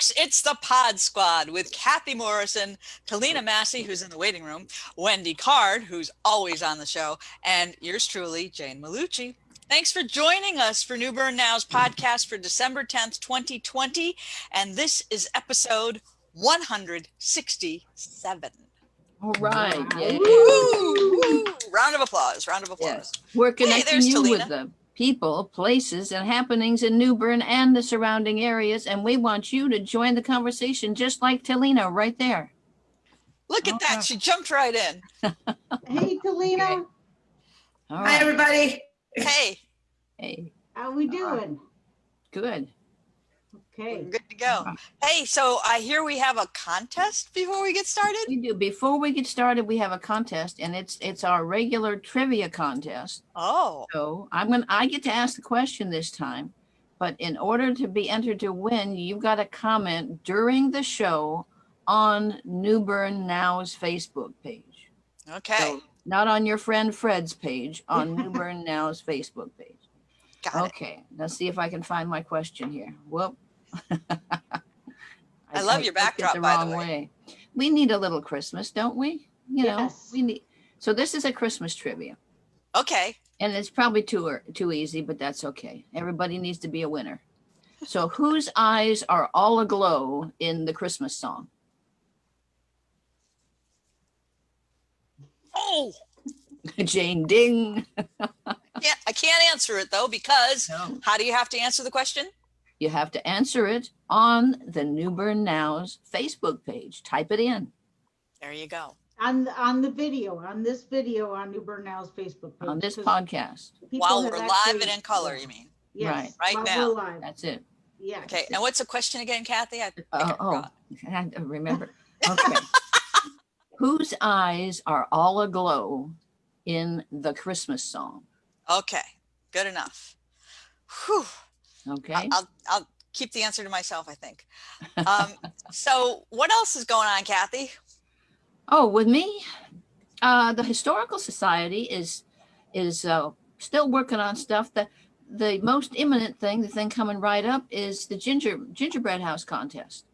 folks, it's the Podsquad with Kathy Morrison, Talina Massey, who's in the waiting room, Wendy Card, who's always on the show, and yours truly, Jane Maulucci. Thanks for joining us for New Bern Now's podcast for December 10th, 2020, and this is episode 167. All right. Yay. Woo! Round of applause. Yes. We're connecting you with the people, places, and happenings in New Bern and the surrounding areas, and we want you to join the conversation just like Talina right there. Look at that. She jumped right in. Hey, Talina. Okay. Hi, everybody. Hey. Hey. How we doing? Good. Okay. We're good to go. Hey, so I hear we have a contest before we get started. We do. Before we get started, we have a contest, and it's our regular trivia contest. Oh. So I get to ask the question this time, but in order to be entered to win, you've got to comment during the show on New Bern Now's Facebook page. Okay. So not on your friend Fred's page, on New Bern Now's Facebook page. Got it. Okay, let's see if I can find my question here. Whoop. I love your backdrop, by the way. We need a little Christmas, don't we? You know, Yes. we need. So this is a Christmas trivia, Okay. and it's probably too easy, but that's okay. Everybody needs to be a winner. So whose eyes are all aglow in the Christmas song? Oh, Jane Ding. yeah. I can't answer it though, because No. how do you have to answer the question? You have to answer it on the New Bern Now's Facebook page. Type it in There you go. On this video on New Bern Now's Facebook page. on this 'cause podcast. people While have we're live actually- and in color, you mean? Yes, Right while now. we're live. That's it. Yes. Okay. And what's the question again, Kathy? I think I forgot. I had to remember. Okay. Whose eyes are all aglow in the Christmas song? Okay. Good enough. Whew. Okay. I'll keep the answer to myself, I think. So what else is going on, Kathy? Oh, with me, the Historical Society is still working on stuff. The most imminent thing, the thing coming right up, is the gingerbread house contest,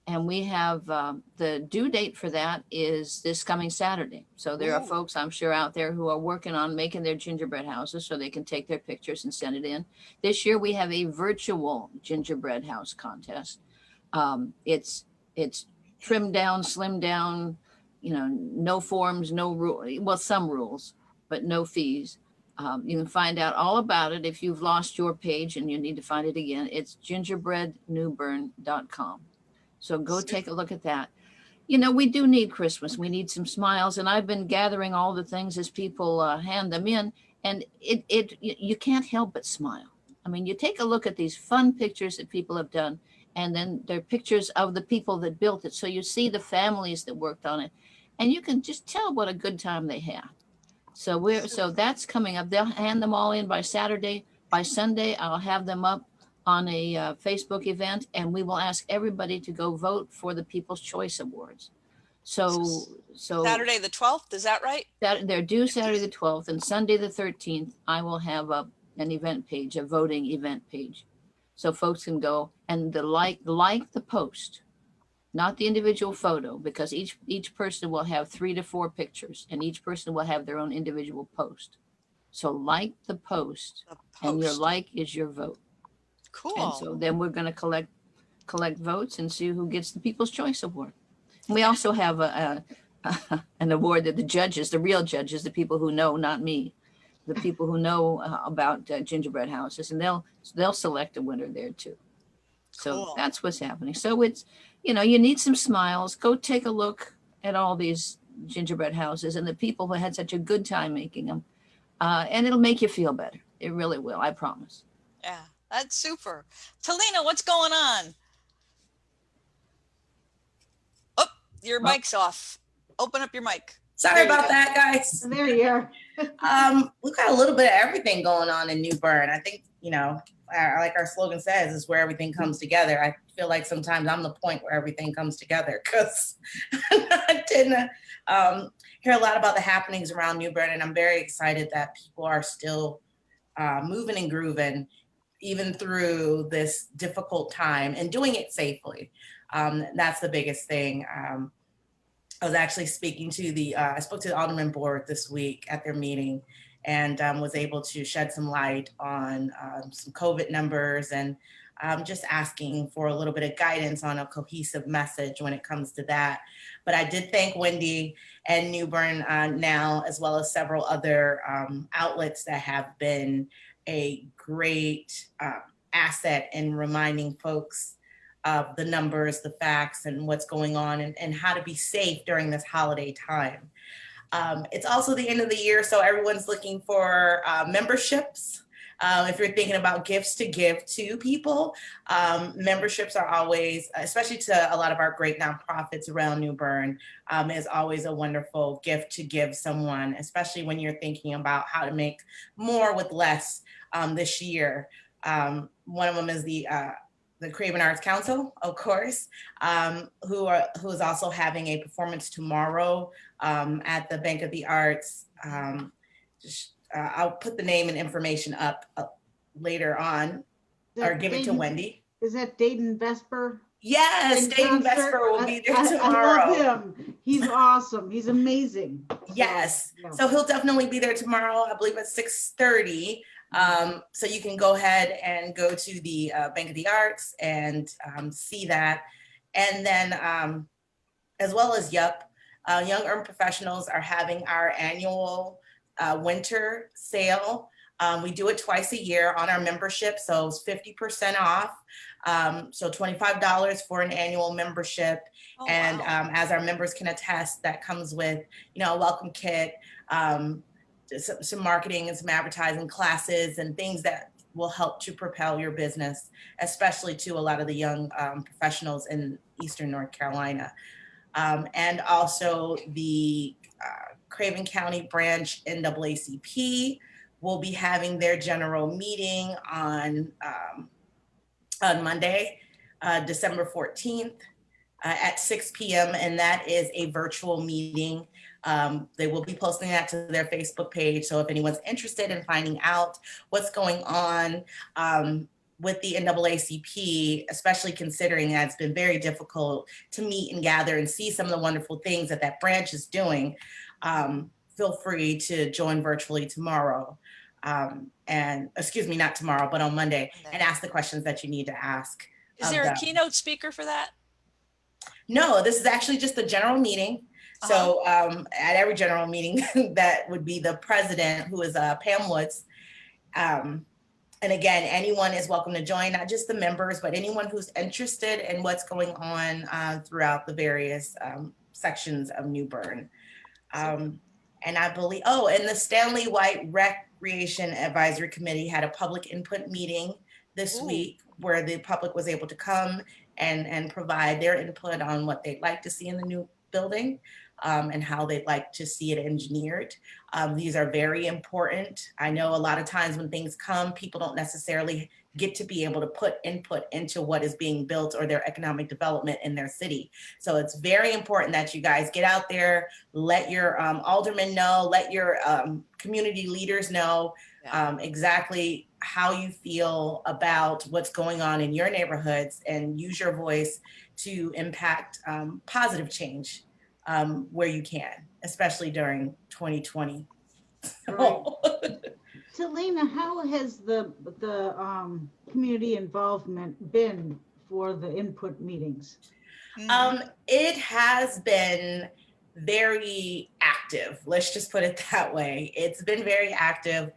and we have the due date for that is this coming Saturday. So there are Ooh. folks I'm sure out there who are working on making their gingerbread houses so they can take their pictures and send it in. This year we have a virtual gingerbread house contest. It's trimmed down, slimmed down. You know, no forms, no rule. Well, some rules, but no fees. You can find out all about it if you've lost your page and you need to find it again. It's gingerbreadnewbern.com. So go take a look at that. You know, we do need Christmas. We need some smiles, and I've been gathering all the things as people hand them in, and you can't help but smile. I mean, you take a look at these fun pictures that people have done, and then they're pictures of the people that built it. So you see the families that worked on it, and you can just tell what a good time they had. So that's coming up. They'll hand them all in by Saturday. By Sunday, I'll have them up on a Facebook event, and we will ask everybody to go vote for the People's Choice Awards. So Saturday the 12th, is that right? they're due Saturday the 12th, and Sunday the 13th, I will have up an event page, a voting event page. So folks can go and like the post, not the individual photo, because each person will have 3 to 4 pictures, and each person will have their own individual post. So like the post, and your like is your vote. Cool. And so then we're going to collect votes and see who gets the People's Choice Award. We also have an award that the real judges, the people who know, not me, the people who know about gingerbread houses, and they'll select a winner there too. So Cool. that's what's happening. So it's, you know, you need some smiles. Go take a look at all these gingerbread houses and the people who had such a good time making them. And it'll make you feel better. It really will. I promise. Yeah, that's super. Talina, what's going on? Oh, your mic's off. Open up your mic. Sorry about that, guys. There you are. We've got a little bit of everything going on in New Bern. I think, you know, like our slogan says, is where everything comes together. I feel like sometimes I'm the point where everything comes together, because I didn't hear a lot about the happenings around New Bern, and I'm very excited that people are still moving and grooving. even through this difficult time and doing it safely. That's the biggest thing. I was actually speaking to I spoke to the Alderman board this week at their meeting, and was able to shed some light on some COVID numbers, and just asking for a little bit of guidance on a cohesive message when it comes to that. But I did thank Wendy and New Bern Now, as well as several other outlets that have been a great asset in reminding folks of the numbers, the facts, and what's going on, and how to be safe during this holiday time. It's also the end of the year, so everyone's looking for memberships. If you're thinking about gifts to give to people, memberships are always, especially to a lot of our great nonprofits around New Bern, is always a wonderful gift to give someone, especially when you're thinking about how to make more with less this year. One of them is the Craven Arts Council, of course, who is also having a performance tomorrow at the Bank of the Arts. I'll put the name and information up later on, or give it to Wendy. Is that Dayton Vesper? Yes, Dayton Vesper will be there tomorrow. I love him. He's awesome. He's amazing. Yes. Yeah. So he'll definitely be there tomorrow, I believe at 6:30. So you can go ahead and go to the Bank of the Arts and see that. And then as well as Young Urban Professionals are having our annual winter sale. We do it twice a year on our membership, so it's 50% off. So $25 for an annual membership. Oh, and wow. As our members can attest, that comes with, a welcome kit, some marketing and some advertising classes and things that will help to propel your business, especially to a lot of the young professionals in Eastern North Carolina. And also the Craven County branch NAACP will be having their general meeting on Monday, December 14th at 6 p.m. And that is a virtual meeting. They will be posting that to their Facebook page. So if anyone's interested in finding out what's going on with the NAACP, especially considering that it's been very difficult to meet and gather and see some of the wonderful things that that branch is doing, feel free to join virtually tomorrow. And excuse me, not tomorrow, but on Monday, and ask the questions that you need to ask. Is there a keynote speaker for that? No, this is actually just a general meeting. So at every general meeting, that would be the president, who is Pam Woods. And again, anyone is welcome to join, not just the members, but anyone who's interested in what's going on throughout the various sections of New Bern. And I believe, and the Stanley White Recreation Advisory Committee had a public input meeting this week where the public was able to come and provide their input on what they'd like to see in the new building. And how they'd like to see it engineered. These are very important. I know a lot of times when things come, people don't necessarily get to be able to put input into what is being built or their economic development in their city. So it's very important that you guys get out there, let your aldermen know, let your community leaders know exactly how you feel about what's going on in your neighborhoods, and use your voice to impact positive change. Where you can, especially during 2020. Right. Talina, how has the community involvement been for the input meetings? It has been very active. Let's just put it that way. It's been very active.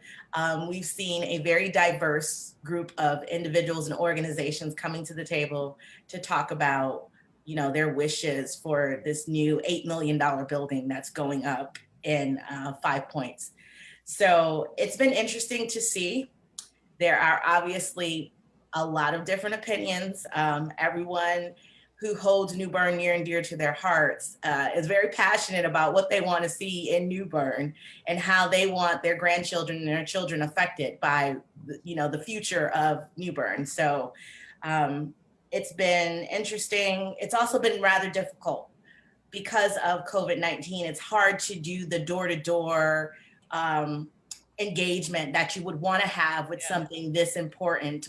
We've seen a very diverse group of individuals and organizations coming to the table to talk about their wishes for this new $8 million building that's going up in 5 Points. So it's been interesting to see. There are obviously a lot of different opinions. Everyone who holds New Bern near and dear to their hearts is very passionate about what they want to see in New Bern and how they want their grandchildren and their children affected by the future of New Bern. So it's been interesting. It's also been rather difficult because of COVID-19. It's hard to do the door-to-door engagement that you would want to have with something this important.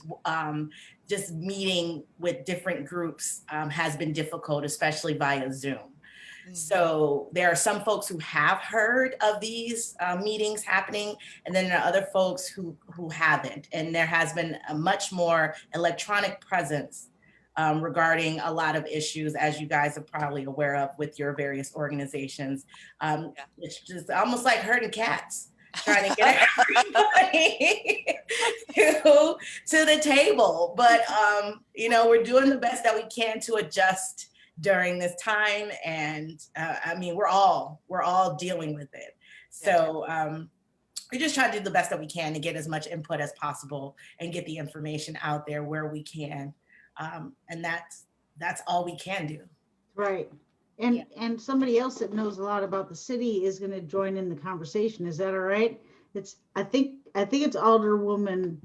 Just meeting with different groups has been difficult, especially via Zoom. So there are some folks who have heard of these meetings happening, and then there are other folks who haven't. And there has been a much more electronic presence regarding a lot of issues, as you guys are probably aware of with your various organizations. It's just almost like herding cats, trying to get everybody to the table. But, you know, we're doing the best that we can to adjust during this time. And I mean, we're all dealing with it. So we just try to do the best that we can to get as much input as possible and get the information out there where we can. And that's all we can do. Right. And somebody else that knows a lot about the city is going to join in the conversation. Is that all right? I think it's Alderwoman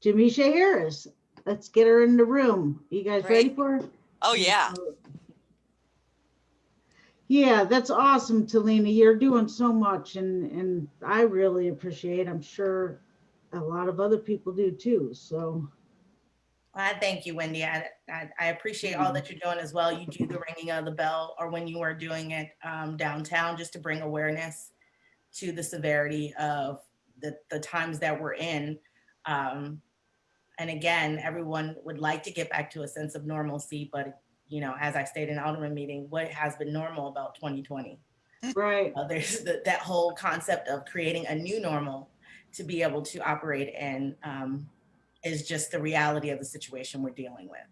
Jameesha Harris. Let's get her in the room. You guys ready for her? Oh yeah. Yeah, that's awesome, Talina. You're doing so much, and I really appreciate. I'm sure a lot of other people do too. So, I thank you, Wendy. I appreciate all that you're doing as well. You do the ringing of the bell, or when you are doing it downtown, just to bring awareness to the severity of the times that we're in. And again, everyone would like to get back to a sense of normalcy, but you know, as I stated in the Alderman meeting, what has been normal about 2020? right. There's that whole concept of creating a new normal to be able to operate in is just the reality of the situation we're dealing with.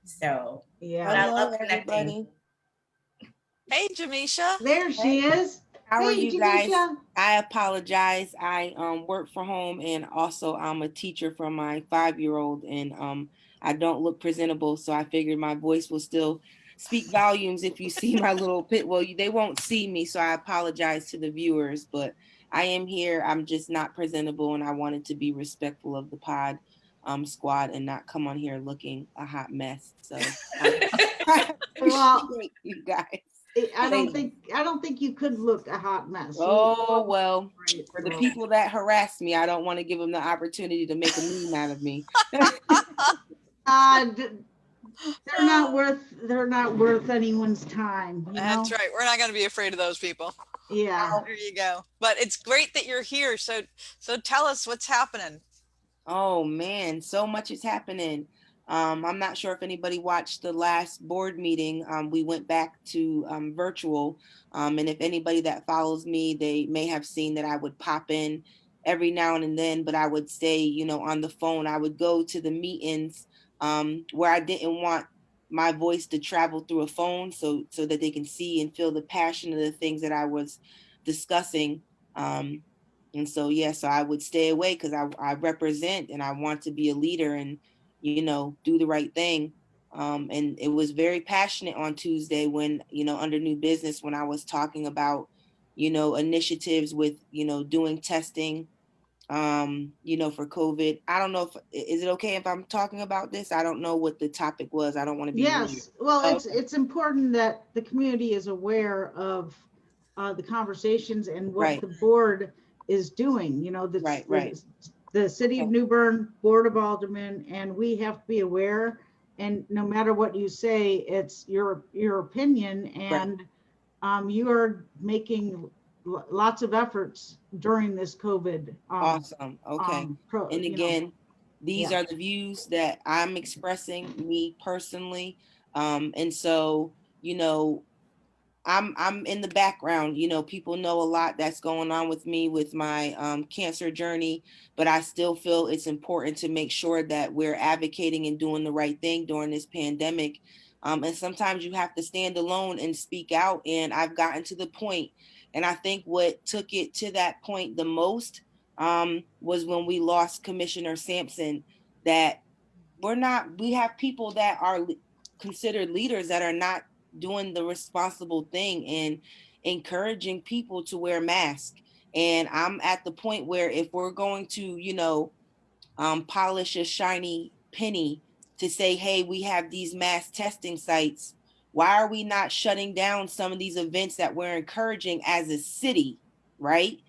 So Yeah. I Hello, love connecting. everybody. Hey, Jamisha. There she is. How are Hey, you guys? Jameesha. I apologize. I work from home, and also I'm a teacher for my 5-year-old, and I don't look presentable, so I figured my voice will still speak volumes if you see my little pit. Well, they won't see me, so I apologize to the viewers, but I am here. I'm just not presentable, and I wanted to be respectful of the pod squad and not come on here looking a hot mess. So I Well, appreciate you guys. I don't think you could look a hot mess. Oh, well, Right. for the people that harass me, I don't want to give them the opportunity to make a meme out of me. They're not worth anyone's time. You That's know? right. We're not going to be afraid of those people. Yeah. There you go. But it's great that you're here. So tell us what's happening. Oh man, so much is happening. I'm not sure if anybody watched the last board meeting. We went back to virtual. And if anybody that follows me, they may have seen that I would pop in every now and then, but I would stay, you know, on the phone. I would go to the meetings where I didn't want my voice to travel through a phone so that they can see and feel the passion of the things that I was discussing. And so, yeah, so I would stay away because I represent and I want to be a leader and, you know, do the right thing. And it was very passionate on Tuesday when, you know, under new business, when I was talking about, you know, initiatives with, you know, doing testing, you know, for COVID. I don't know is it okay if I'm talking about this? I don't know what the topic was. I don't want to be Yes. rude. Well, Oh, it's important that the community is aware of the conversations and what right. the board is doing. You know, Right. The City of New Bern Board of Aldermen, and we have to be aware. And no matter what you say, it's your opinion, and you are making lots of efforts during this COVID. Awesome. Okay. And again, these yeah. are the views that I'm expressing, me personally. And so, you know, I'm in the background. You know, people know a lot that's going on with me with my cancer journey, but I still feel it's important to make sure that we're advocating and doing the right thing during this pandemic. And sometimes you have to stand alone and speak out. And I've gotten to the point, and I think what took it to that point the most was when we lost Commissioner Sampson, that we have people that are considered leaders that are not doing the responsible thing and encouraging people to wear masks. And I'm at the point where if we're going to, you know, polish a shiny penny to say, hey, we have these mass testing sites, why are we not shutting down some of these events that we're encouraging as a city, right?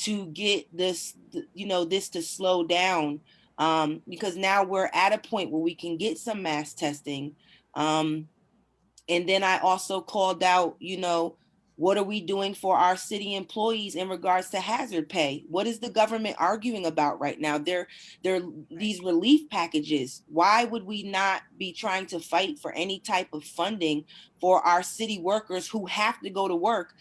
to get this, you know, this to slow down, because now we're at a point where we can get some mass testing. And then I also called out, you know, what are we doing for our city employees in regards to hazard pay? What is the government arguing about right now? They're these relief packages. Why would we not be trying to fight for any type of funding for our city workers who have to go to work?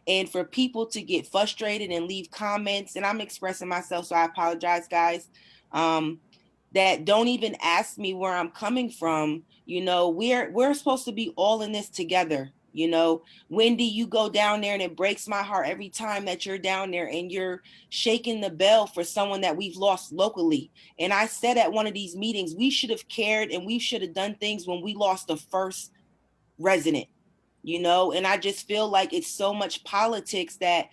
And for people to get frustrated and leave comments, and I'm expressing myself, so I apologize, guys, that don't even ask me where I'm coming from. You know, we're supposed to be all in this together. You know, Wendy, you go down there and it breaks my heart every time that you're down there and you're shaking the bell for someone that we've lost locally. And I said at one of these meetings, we should have cared and we should have done things when we lost the first resident, you know, and I just feel like it's so much politics that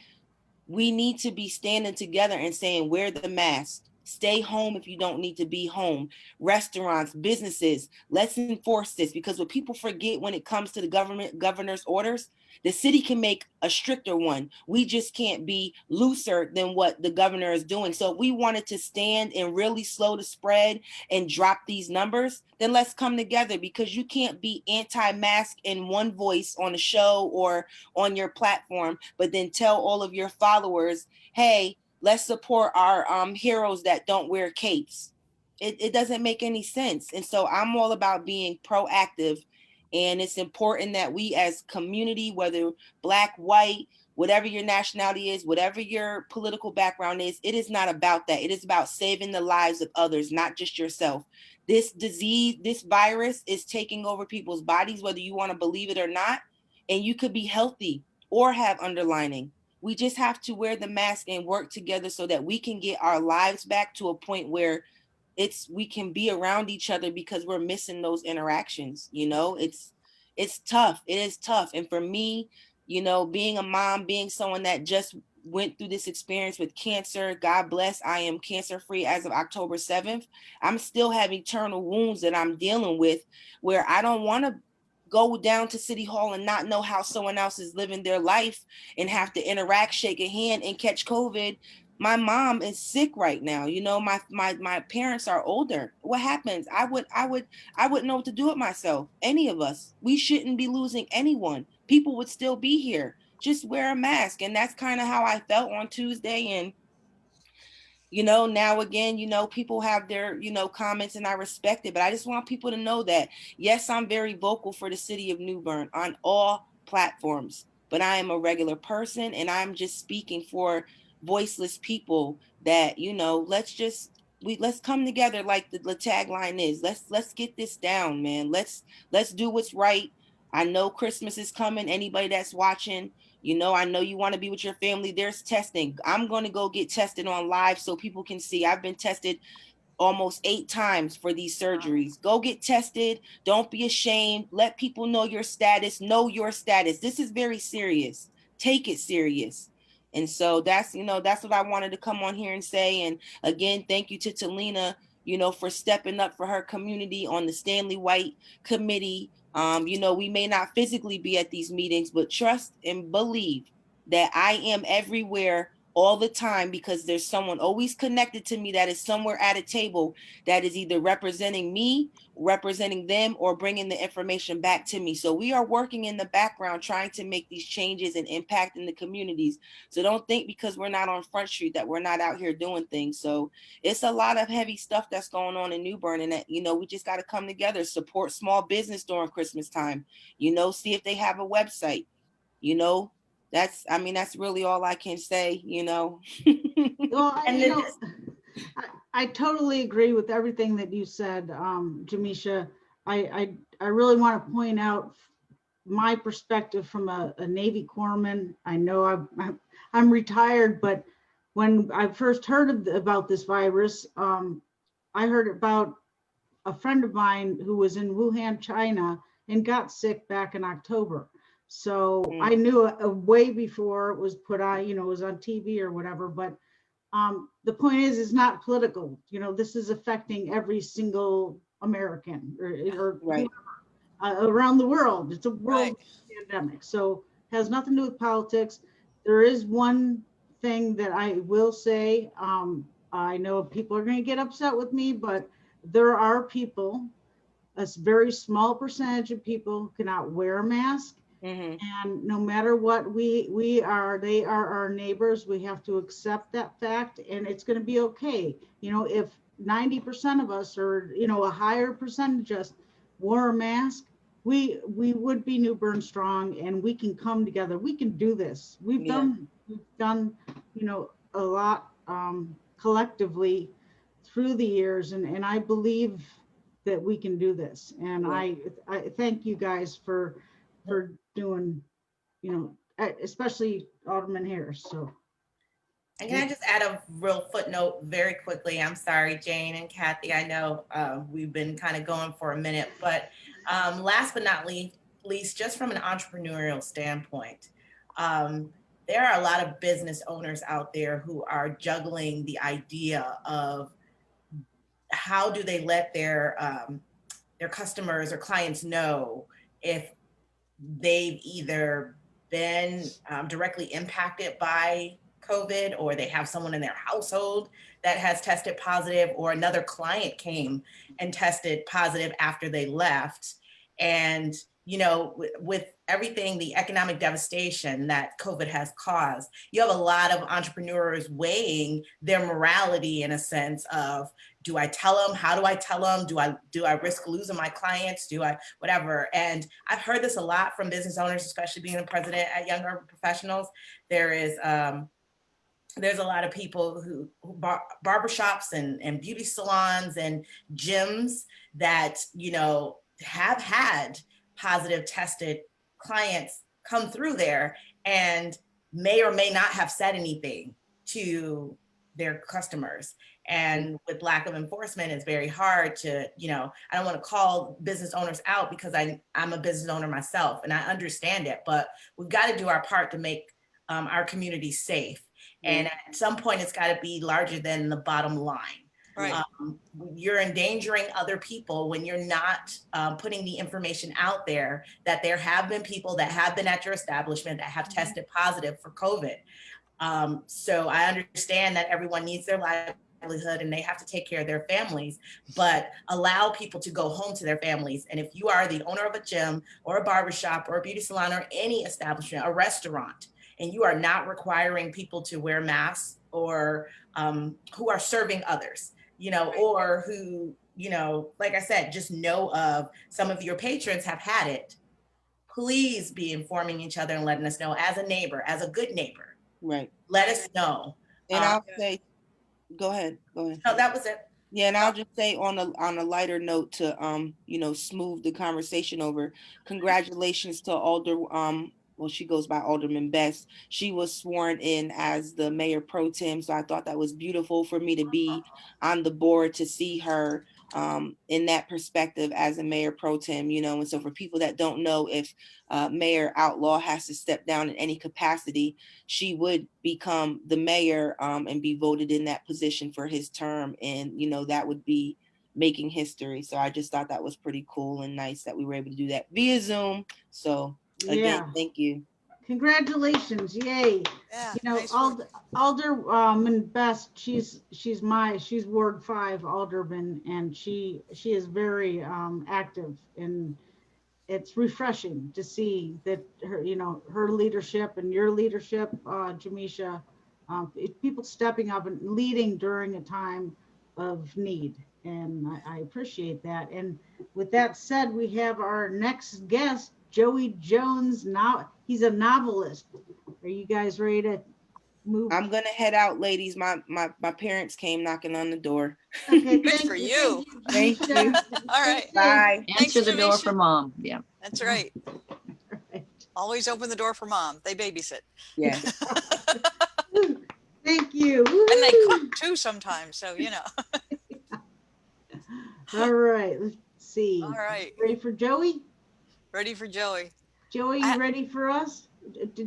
we need to be standing together and saying, wear the mask, stay home if you don't need to be home. Restaurants, businesses, let's enforce this, because what people forget when it comes to the governor's orders, the city can make a stricter one. We just can't be looser than what the governor is doing. So if we wanted to stand and really slow the spread and drop these numbers, then let's come together, because you can't be anti-mask in one voice on a show or on your platform, but then tell all of your followers, hey, let's support our heroes that don't wear capes. It doesn't make any sense. And so I'm all about being proactive. And it's important that we as community, whether Black, white, whatever your nationality is, whatever your political background is, it is not about that. It is about saving the lives of others, not just yourself. This disease, this virus is taking over people's bodies, whether you want to believe it or not. And you could be healthy or have underlining. We just have to wear the mask and work together so that we can get our lives back to a point where we can be around each other, because we're missing those interactions. You know, it's tough. It is tough. And for me, you know, being a mom, being someone that just went through this experience with cancer, God bless, I am cancer free as of October 7th. I'm still having eternal wounds that I'm dealing with, where I don't want to go down to City Hall and not know how someone else is living their life and have to interact, shake a hand, and catch COVID. My mom is sick right now. You know, my parents are older. What happens? I wouldn't know what to do with myself. Any of us. We shouldn't be losing anyone. People would still be here. Just wear a mask. And that's kind of how I felt on Tuesday. And you know, now again, you know, people have their, you know, comments, and I respect it, but I just want people to know that, yes, I'm very vocal for the city of New Bern on all platforms, but I am a regular person, and I'm just speaking for voiceless people that, you know, let's come together, like the tagline is. Let's get this down, man. Let's do what's right. I know Christmas is coming. Anybody that's watching, you know, I know you want to be with your family. There's testing. I'm going to go get tested on live so people can see. I've been tested almost 8 times for these surgeries. Go get tested. Don't be ashamed. Let people know your status. Know your status. This is very serious. Take it serious. And so that's, you know, that's what I wanted to come on here and say. And again, thank you to Talina, you know, for stepping up for her community on the Stanley White Committee. You know, we may not physically be at these meetings, but trust and believe that I am everywhere all the time, because there's someone always connected to me that is somewhere at a table that is either representing me, representing them, or bringing the information back to me. So we are working in the background trying to make these changes and impact in the communities. So don't think because we're not on Front Street that we're not out here doing things. So it's a lot of heavy stuff that's going on in New Bern, and that, you know, we just got to come together, support small business during Christmas time, you know, see if they have a website, you know. That's really all I can say, you know. Well, And you then know, I totally agree with everything that you said, Jamisha. I really want to point out my perspective from a Navy corpsman. I know I'm retired, but when I first heard about this virus, I heard about a friend of mine who was in Wuhan, China, and got sick back in October. So I knew way before it was put on, you know, it was on TV or whatever. But the point is, it's not political. You know, this is affecting every single American or Right. around the world. It's a world pandemic. So it has nothing to do with politics. There is one thing that I will say, I know people are going to get upset with me, but there are people, a very small percentage of people who cannot wear a mask. Mm-hmm. And no matter what we are, they are our neighbors. We have to accept that fact, and it's going to be okay. You know, if 90% of us, or, you know, a higher percentage just wore a mask, we would be New Bern strong, and we can come together. We can do this. We've done, you know, a lot collectively through the years, and I believe that we can do this. And I thank you guys for doing, you know, especially Alderman Harris. So. And can I just add a real footnote very quickly? I'm sorry, Jane and Kathy. I know we've been kind of going for a minute, but last but not least, just from an entrepreneurial standpoint, there are a lot of business owners out there who are juggling the idea of how do they let their customers or clients know if they've either been directly impacted by COVID, or they have someone in their household that has tested positive, or another client came and tested positive after they left. And, you know, with everything, the economic devastation that COVID has caused, you have a lot of entrepreneurs weighing their morality in a sense of, do I tell them? How do I tell them? Do I risk losing my clients? Do I, whatever? And I've heard this a lot from business owners, especially being a president at Young Urban Professionals. There's a lot of people who barbershops and beauty salons and gyms that, you know, have had positive tested clients come through there and may or may not have said anything to their customers. And with lack of enforcement, it's very hard to, you know, I don't want to call business owners out because I'm a business owner myself and I understand it, but we've got to do our part to make our community safe. And at some point, it's got to be larger than the bottom line. Right. You're endangering other people when you're not putting the information out there that there have been people that have been at your establishment that have tested positive for COVID. So I understand that everyone needs their livelihood and they have to take care of their families, but allow people to go home to their families. And if you are the owner of a gym or a barbershop or a beauty salon or any establishment, a restaurant, and you are not requiring people to wear masks, or who are serving others, you know, or who, you know, like I said, just know of some of your patrons have had it, please be informing each other and letting us know as a neighbor, as a good neighbor. Right. Let us know. And I'll say, go ahead. No, that was it. Yeah, and I'll just say on a lighter note to you know, smooth the conversation over. Congratulations to well, she goes by Alderman Best. She was sworn in as the mayor pro tem, so I thought that was beautiful for me to be on the board to see her in that perspective as a mayor pro tem, you know. And so for people that don't know, if Mayor Outlaw has to step down in any capacity, she would become the mayor and be voted in that position for his term. And, you know, that would be making history. So I just thought that was pretty cool and nice that we were able to do that via Zoom. So again, thank you. Congratulations. Yay. Yeah, You know, nice Alderwoman Best, she's Ward 5 Alderman, and she is very active, and it's refreshing to see that her, you know, her leadership and your leadership, Jamisha, people stepping up and leading during a time of need. And I appreciate that. And with that said, we have our next guest, Joey Jones. Now he's a novelist. Are you guys ready to move? I'm gonna head out, ladies. My parents came knocking on the door. Okay, Good for you. Thank you. All right. Bye. Answer the door for mom. Yeah. That's right. Right. Always open the door for mom. They babysit. Yeah. Thank you. And they cook too sometimes. So, you know. All right, let's see. All right. Ready for Joey? Ready for Joey. Joey, you ready for us?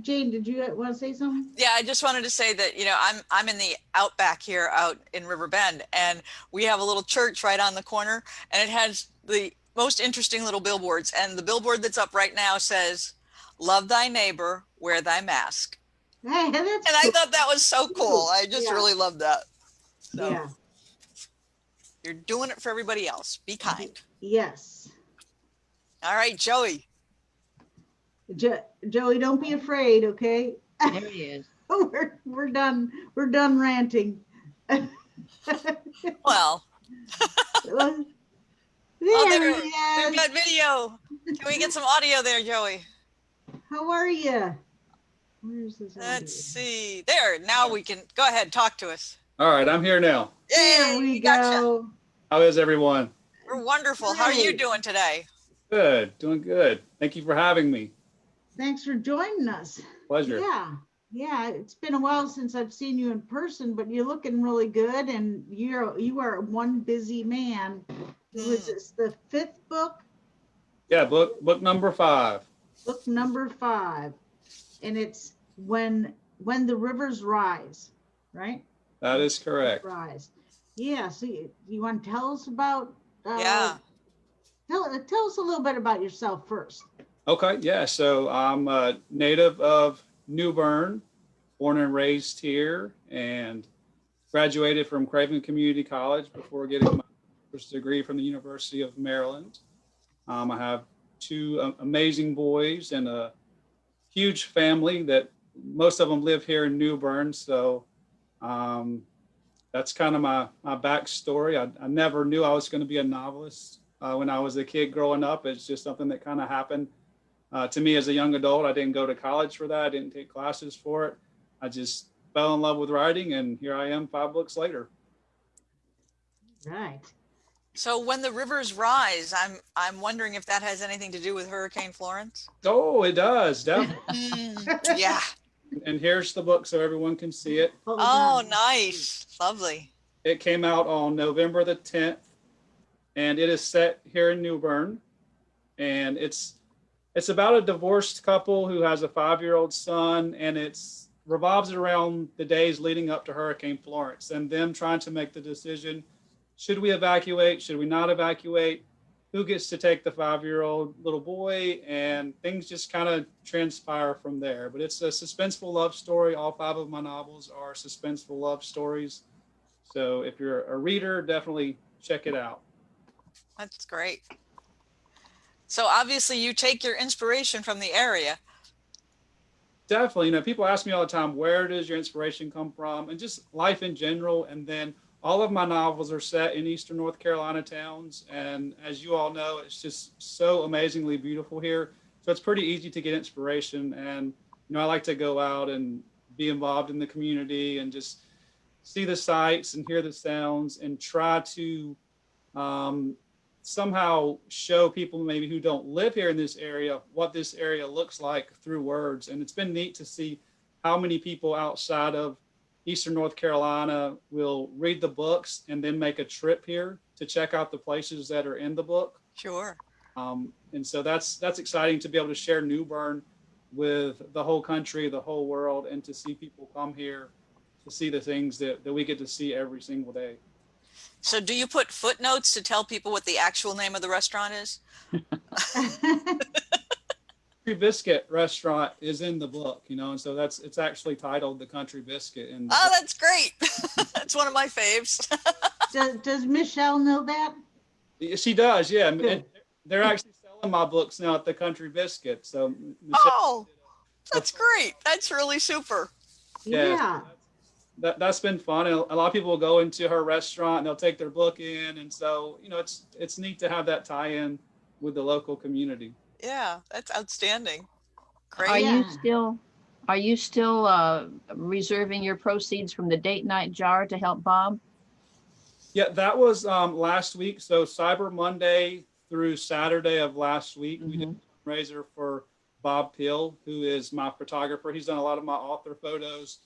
Jane, did you want to say something? Yeah, I just wanted to say that, you know, I'm in the outback here out in River Bend, and we have a little church right on the corner, and it has the most interesting little billboards. And the billboard that's up right now says, "Love thy neighbor, wear thy mask." Hey, that's And I cool. thought that was so cool. I just Yeah. really love that. So Yeah. you're doing it for everybody else. Be kind. Yes. All right, Joey. Joey, don't be afraid, okay? There he is. We're done. We're done ranting. Well, There there, he we've is. got video. Can we get some audio there, Joey? How are you? Where's this audio? Let's see. There, now we can go ahead, talk to us. All right, I'm here now. There Yay, we gotcha. go. How is everyone? We're wonderful. How are you Great. doing today? Good, doing good. Thank you for having me. Thanks for joining us. Pleasure. Yeah, it's been a while since I've seen you in person, but you're looking really good, and you are one busy man. Was this the 5th book? Yeah, book number 5. Book number 5, and it's when the rivers rise, right? That is correct. Rise. Yeah. So you want to tell us about? Yeah. Tell us a little bit about yourself first. Okay, yeah. So I'm a native of New Bern, born and raised here, and graduated from Craven Community College before getting my first degree from the University of Maryland. I have 2 amazing boys and a huge family that most of them live here in New Bern. So that's kind of my backstory. I never knew I was going to be a novelist when I was a kid growing up. It's just something that kind of happened to me as a young adult. I didn't go to college for that. I didn't take classes for it. I just fell in love with writing, and here I am 5 books later. Right. So when the rivers rise, I'm wondering if that has anything to do with Hurricane Florence. Oh, it does, definitely. Yeah. And here's the book so everyone can see it. Hold Oh, on. nice. Lovely. It came out on November the 10th, and it is set here in New Bern. And it's about a divorced couple who has a 5-year-old son, and it's revolves around the days leading up to Hurricane Florence and them trying to make the decision, should we evacuate, should we not evacuate, who gets to take the 5-year-old little boy, and things just kind of transpire from there. But it's a suspenseful love story. All 5 of my novels are suspenseful love stories. So if you're a reader, definitely check it out. That's great. So obviously you take your inspiration from the area. Definitely. People ask me all the time, where does your inspiration come from? And just life in general. And then all of my novels are set in Eastern North Carolina towns. And as you all know, it's just so amazingly beautiful here. So it's pretty easy to get inspiration. And, I like to go out and be involved in the community and just see the sights and hear the sounds and try to somehow show people maybe who don't live here in this area what this area looks like through words. And it's been neat to see how many people outside of Eastern North Carolina will read the books and then make a trip here to check out the places that are in the book. Sure. And so that's exciting to be able to share New Bern with the whole country, the whole world, and to see people come here to see the things that we get to see every single day. So do you put footnotes to tell people what the actual name of the restaurant is? Country Biscuit restaurant is in the book, and so it's actually titled The Country Biscuit. And Oh, that's great. That's one of my faves. Does Michelle know that? she does, yeah. Good. And they're actually selling my books now at The Country Biscuit. So Michelle, Oh, that's great. That's really super. Yeah. That's been fun. And a lot of people will go into her restaurant and they'll take their book in, and so it's neat to have that tie-in with the local community. Yeah, that's outstanding. Great. Are you still reserving your proceeds from the date night jar to help Bob? Yeah, that was last week. So Cyber Monday through Saturday of last week, we did a fundraiser for Bob Peel, who is my photographer. He's done a lot of my author photos,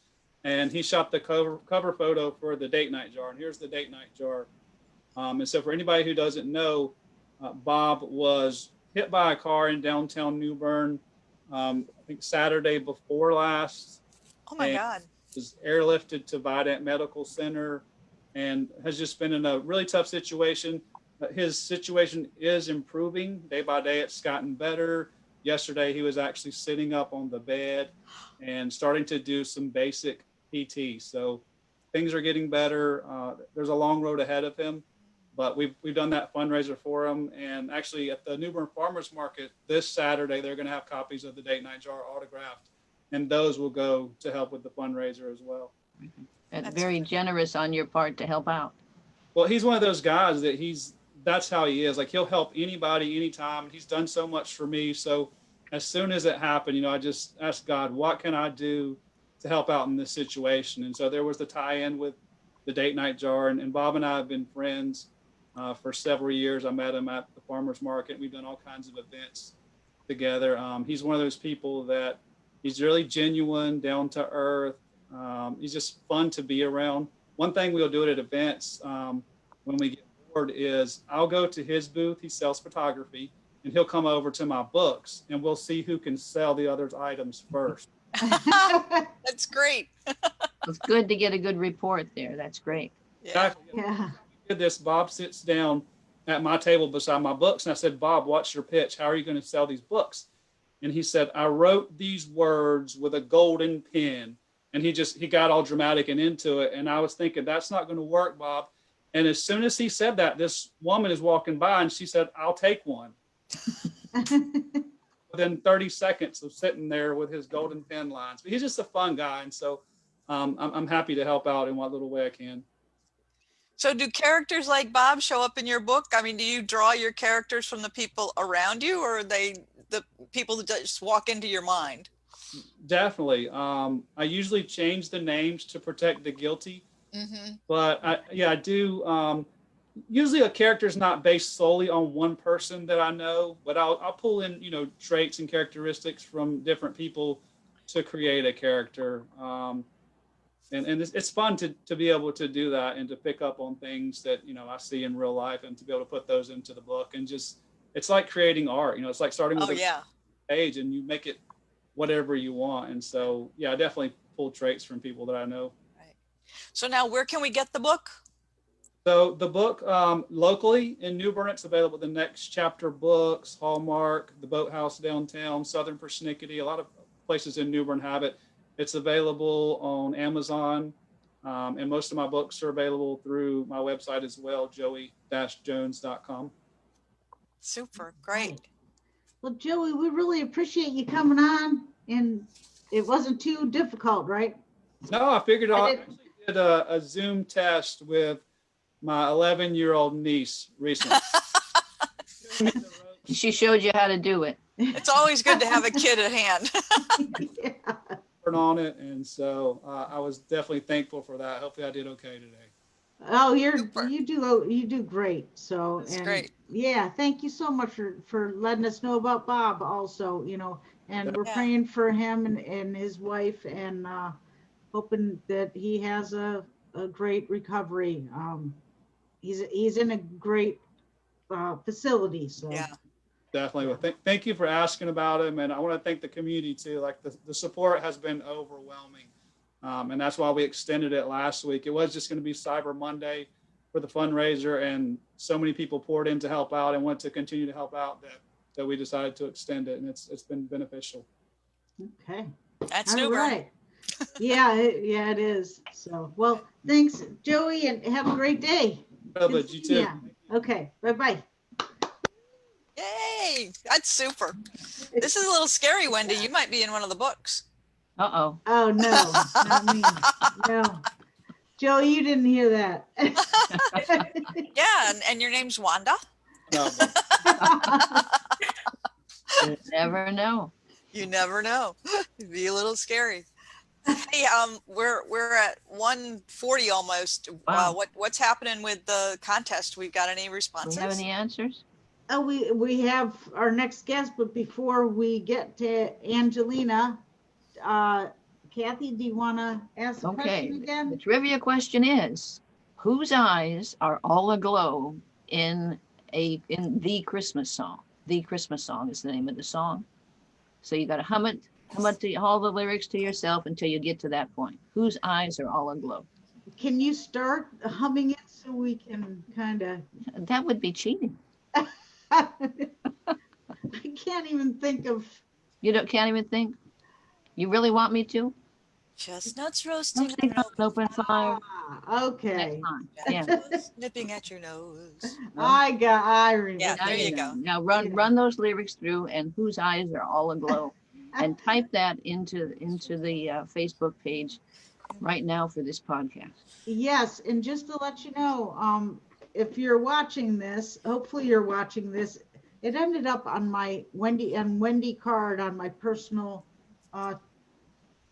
and he shot the cover photo for the date night jar. And here's the date night jar. And so for anybody who doesn't know, Bob was hit by a car in downtown New Bern, I think Saturday before last. Oh my God. Was airlifted to Vidant Medical Center and has just been in a really tough situation. His situation is improving day by day. It's gotten better. yesterday he was actually sitting up on the bed and starting to do some basic PT. So things are getting better. There's a long road ahead of him, but we've done that fundraiser for him. And actually at the New Bern Farmers Market this Saturday, they're going to have copies of the Date Night Jar autographed, and those will go to help with the fundraiser as well. That's very generous on your part to help out. Well, he's one of those guys that that's how he is. Like, he'll help anybody, anytime. He's done so much for me. So as soon as it happened, you know, I just asked God, what can I do to help out in this situation? And so there was the tie-in with the Date Night Jar, and Bob and I have been friends for several years. I met him at the farmer's market. We've done all kinds of events together. He's one of those people that he's really genuine, down to earth. He's just fun to be around. One thing we'll do at events when we get bored is I'll go to his booth. He sells photography, and he'll come over to my books, and we'll see who can sell the other's items first. That's great. It's good to get a good report there. That's great. Yeah. Yeah. We did this. Bob sits down at my table beside my books, and I said, Bob, what's your pitch? How are you going to sell these books? And he said, I wrote these words with a golden pen. And he got all dramatic and into it. And I was thinking, that's not going to work, Bob. And as soon as he said that, this woman is walking by and she said, I'll take one. Within 30 seconds of sitting there with his golden pen lines. But he's just a fun guy. And so I'm happy to help out in what little way I can. So do characters like Bob show up in your book? I mean, do you draw your characters from the people around you, or are they the people that just walk into your mind? Definitely. I usually change the names to protect the guilty. Mm-hmm. But I do. Usually a character is not based solely on one person that I know, but I'll pull in, you know, traits and characteristics from different people to create a character. And it's fun to be able to do that and to pick up on things that, you know, I see in real life and to be able to put those into the book. And just, it's like creating art, you know, it's like starting with a page and you make it whatever you want. And so, yeah, I definitely pull traits from people that I know. Right. So now where can we get the book? So the book locally in New Bern, it's available at the Next Chapter Books, Hallmark, the Boathouse downtown, Southern Persnickety. A lot of places in New Bern have it. It's available on Amazon. And most of my books are available through my website as well, joey-jones.com. Super, great. Well, Joey, we really appreciate you coming on, and it wasn't too difficult, right? No, I figured I actually did a Zoom test with my 11-year-old niece recently. She showed you how to do it. It's always good to have a kid at hand. Yeah. On it, and so I was definitely thankful for that. Hopefully I did okay today. Oh, Super. you do great. So That's great. Yeah, thank you so much for letting us know about Bob also, you know, and we're Yeah. praying for him and his wife, and hoping that he has a great recovery. He's in a great facility. So Yeah. Definitely. Well, thank you for asking about him, and I want to thank the community too. Like the support has been overwhelming, and that's why we extended it last week. It was just going to be Cyber Monday for the fundraiser, and so many people poured in to help out and want to continue to help out that we decided to extend it, and it's been beneficial. okay. That's All New Bern. right. Yeah, it is. So, well, thanks, Joey, and have a great day. But you too. Yeah. Okay. Bye-bye. Yay, that's super. This is a little scary, Wendy. You might be in one of the books. Uh-oh. Oh, no, not me. No. Joey, you didn't hear that. Yeah, and your name's Wanda? No, You never know. You never know. It'd be a little scary. Hey, we're at 1:40 almost. Wow. What's happening with the contest? We've got any Do responses? we have any answers? Oh, we have our next guest, but before we get to Angelina, Kathy, do you want to ask the Okay. question The again? trivia question is, whose eyes are all aglow in the Christmas song? The Christmas Song is the name of the song. So you got to hum it all the lyrics to yourself until you get to that point. Whose eyes are all aglow? Can you start humming it so we can kind of? That would be cheating. I can't even think of. You can't even think? You really want me to? Chestnuts roasting Roasting on an open fire. Okay. Yeah. nipping at your nose. I remember. Yeah, there you know. go. Now run those lyrics through, and whose eyes are all aglow, and type that into the Facebook page right now for this podcast. Yes, and just to let you know, if you're watching this, hopefully you're watching this. It ended up on my Wendy Card on my personal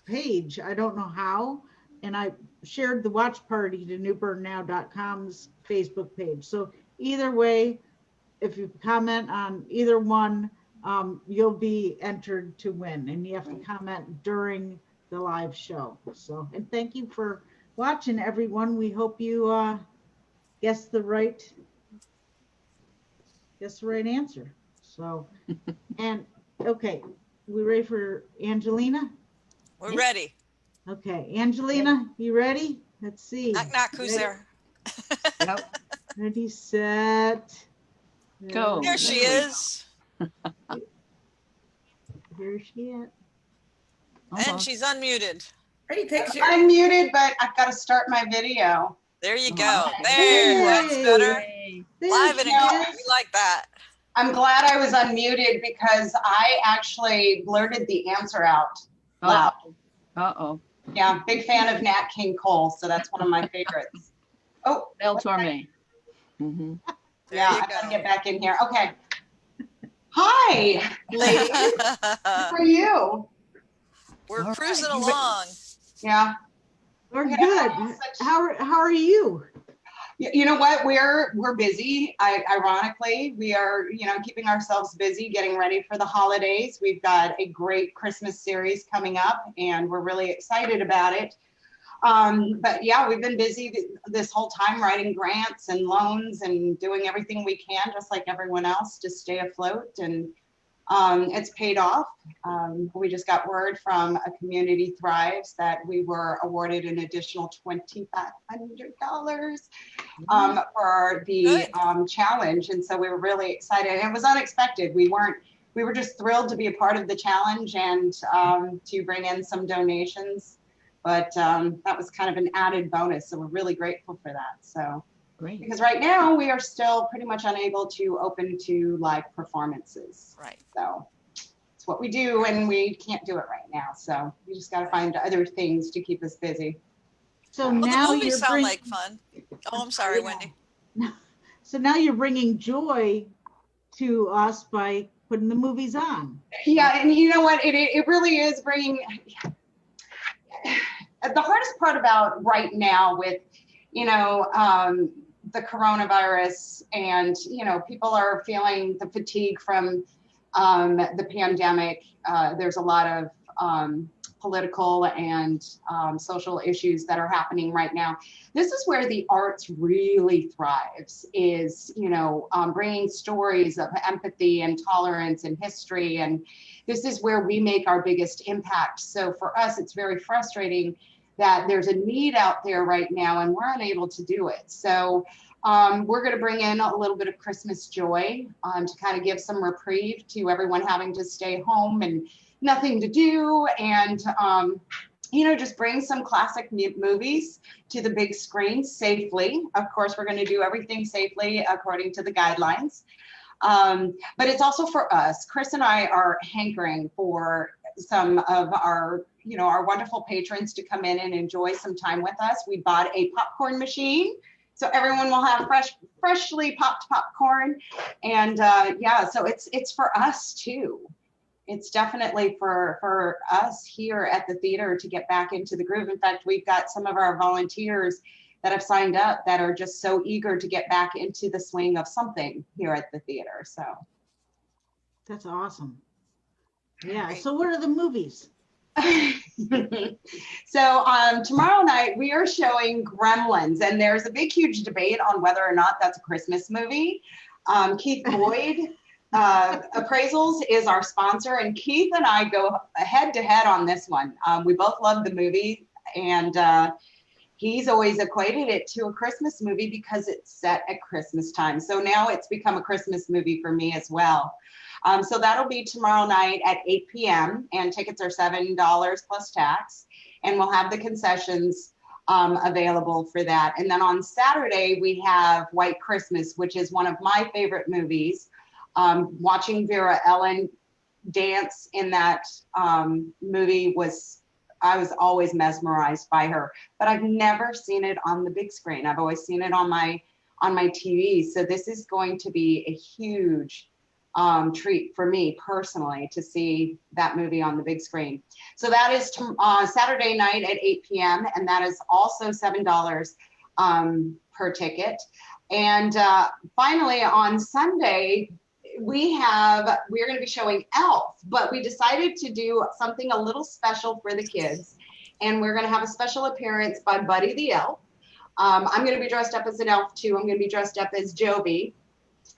page. I don't know how, and I shared the watch party to newburnnow.com's Facebook page. So either way, if you comment on either one, you'll be entered to win, and you have to comment during the live show. So, and thank you for watching, everyone. We hope you guess the right answer. So, and okay, we ready for Angelina? We're ready. Okay, Angelina, you ready? Let's see. Knock, knock. Who's there? Yep. Ready, set, Go. Here she is. Here she is. And she's unmuted. Pretty picture. I'm muted, but I've got to start my video. There you go. Okay. There. That's better. Yay. Live and in she color. is. We like that. I'm glad I was unmuted because I actually blurted the answer out loud. Uh-oh. Yeah, big fan of Nat King Cole, so that's one of my favorites. Oh, Belle Torme. Mm-hmm. yeah, you I gotta go. get back in here. Okay. Hi, ladies. How are you? We're All cruising right. along. Yeah. We're Yeah, good. such- How are you? You know what? We're busy. Ironically, we are, keeping ourselves busy, getting ready for the holidays. We've got a great Christmas series coming up, and we're really excited about it. But yeah, we've been busy this whole time writing grants and loans and doing everything we can, just like everyone else, to stay afloat. And it's paid off. We just got word from a Community Thrives that we were awarded an additional $2,500 for the challenge. And so we were really excited. It was unexpected. We were just thrilled to be a part of the challenge and to bring in some donations. But that was kind of an added bonus. So we're really grateful for that. So. Great. Because right now we are still pretty much unable to open to live performances. Right. So it's what we do, and we can't do it right now. So we just got to find other things to keep us busy. So Well, now the movies you're sound like fun. Oh, I'm sorry, Yeah. Wendy. So now you're bringing joy to us by putting the movies on. Yeah, and you know what? It really is bringing. The hardest part about right now with, the coronavirus, and people are feeling the fatigue from the pandemic. There's a lot of political and social issues that are happening right now. This is where the arts really thrives, is bringing stories of empathy and tolerance and history, and this is where we make our biggest impact. So for us, it's very frustrating that there's a need out there right now and we're unable to do it. So we're going to bring in a little bit of Christmas joy to kind of give some reprieve to everyone having to stay home and nothing to do, and just bring some classic movies to the big screen safely. Of course, we're going to do everything safely according to the guidelines. But it's also for us. Chris and I are hankering for some of our wonderful patrons to come in and enjoy some time with us. We bought a popcorn machine, so everyone will have freshly popped popcorn. And so it's for us too. It's definitely for us here at the theater to get back into the groove. In fact, we've got some of our volunteers that have signed up that are just so eager to get back into the swing of something here at the theater. So That's awesome. Yeah. Great. So what are the movies? So tomorrow night we are showing Gremlins, and there's a big, huge debate on whether or not that's a Christmas movie. Keith Boyd Appraisals is our sponsor, and Keith and I go head to head on this one. We both love the movie, and he's always equated it to a Christmas movie because it's set at Christmas time. So now it's become a Christmas movie for me as well. So that'll be tomorrow night at 8 p.m. and tickets are $7 plus tax. And we'll have the concessions available for that. And then on Saturday, we have White Christmas, which is one of my favorite movies. Watching Vera Ellen dance in that movie I was always mesmerized by her, but I've never seen it on the big screen. I've always seen it on my TV. So this is going to be a huge treat for me personally to see that movie on the big screen. So that is Saturday night at 8 p.m. and that is also $7 per ticket. And finally on Sunday, we're going to be showing Elf, but we decided to do something a little special for the kids. And we're going to have a special appearance by Buddy the Elf. I'm going to be dressed up as an elf too. I'm going to be dressed up as Joby.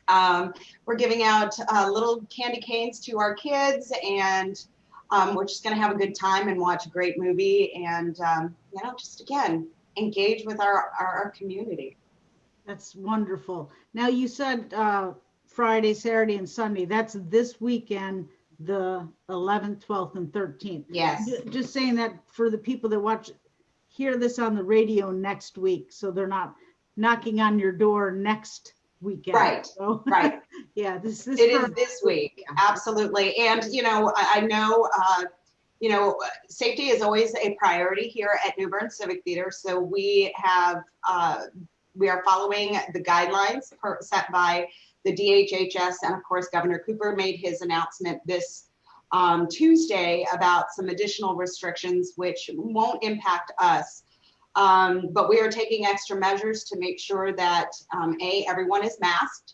We're giving out little candy canes to our kids, and we're just going to have a good time and watch a great movie and, just again, engage with our community. That's wonderful. Now you said Friday, Saturday, and Sunday. That's this weekend, the 11th, 12th, and 13th. Yes. Just saying that for the people that hear this on the radio next week, so they're not knocking on your door next weekend. Right. So, right. Yeah. This it is this week. Absolutely. And I know safety is always a priority here at New Bern Civic Theater. So we are following the guidelines set by the DHHS, and of course, Governor Cooper made his announcement this Tuesday about some additional restrictions which won't impact us. But we are taking extra measures to make sure that everyone is masked.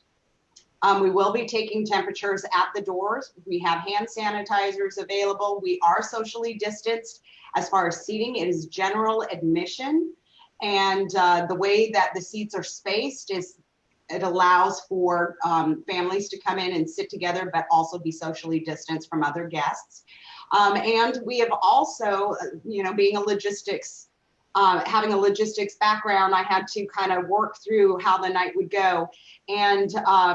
We will be taking temperatures at the doors. We have hand sanitizers available. We are socially distanced. As far as seating, it is general admission. And the way that the seats are spaced is it allows for families to come in and sit together, but also be socially distanced from other guests. And we have also, being having a logistics background, I had to kind of work through how the night would go. And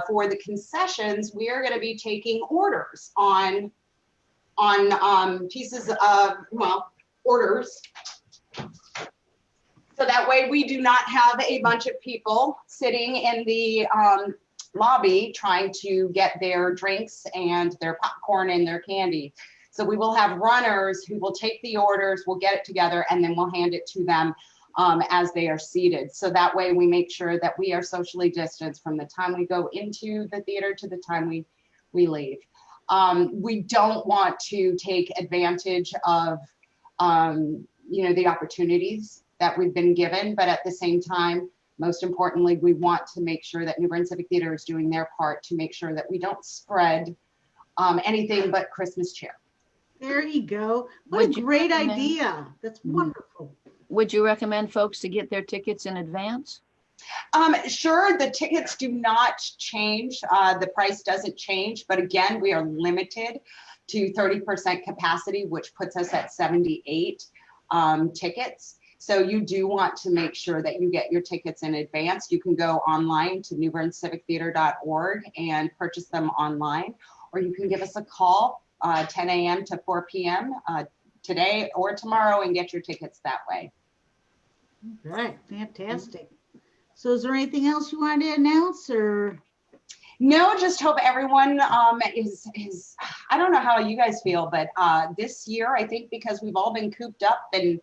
for the concessions, we are going to be taking orders on pieces of, orders. So that way we do not have a bunch of people sitting in the lobby trying to get their drinks and their popcorn and their candy. So we will have runners who will take the orders, we'll get it together, and then we'll hand it to them as they are seated. So that way we make sure that we are socially distanced from the time we go into the theater to the time we leave. We don't want to take advantage of the opportunities that we've been given, but at the same time, most importantly, we want to make sure that New Bern Civic Theater is doing their part to make sure that we don't spread anything but Christmas cheer. There you go. What a great idea. That's wonderful. Would you recommend folks to get their tickets in advance? Sure, the tickets do not change. The price doesn't change, but again, we are limited to 30% capacity, which puts us at 78 tickets. So you do want to make sure that you get your tickets in advance. You can go online to newberncivictheater.org and purchase them online, or you can give us a call 10 a.m. to 4 p.m. Today or tomorrow and get your tickets that way. All right, fantastic. So is there anything else you wanted to announce, or? No, just hope everyone is, I don't know how you guys feel, but this year, I think because we've all been cooped up and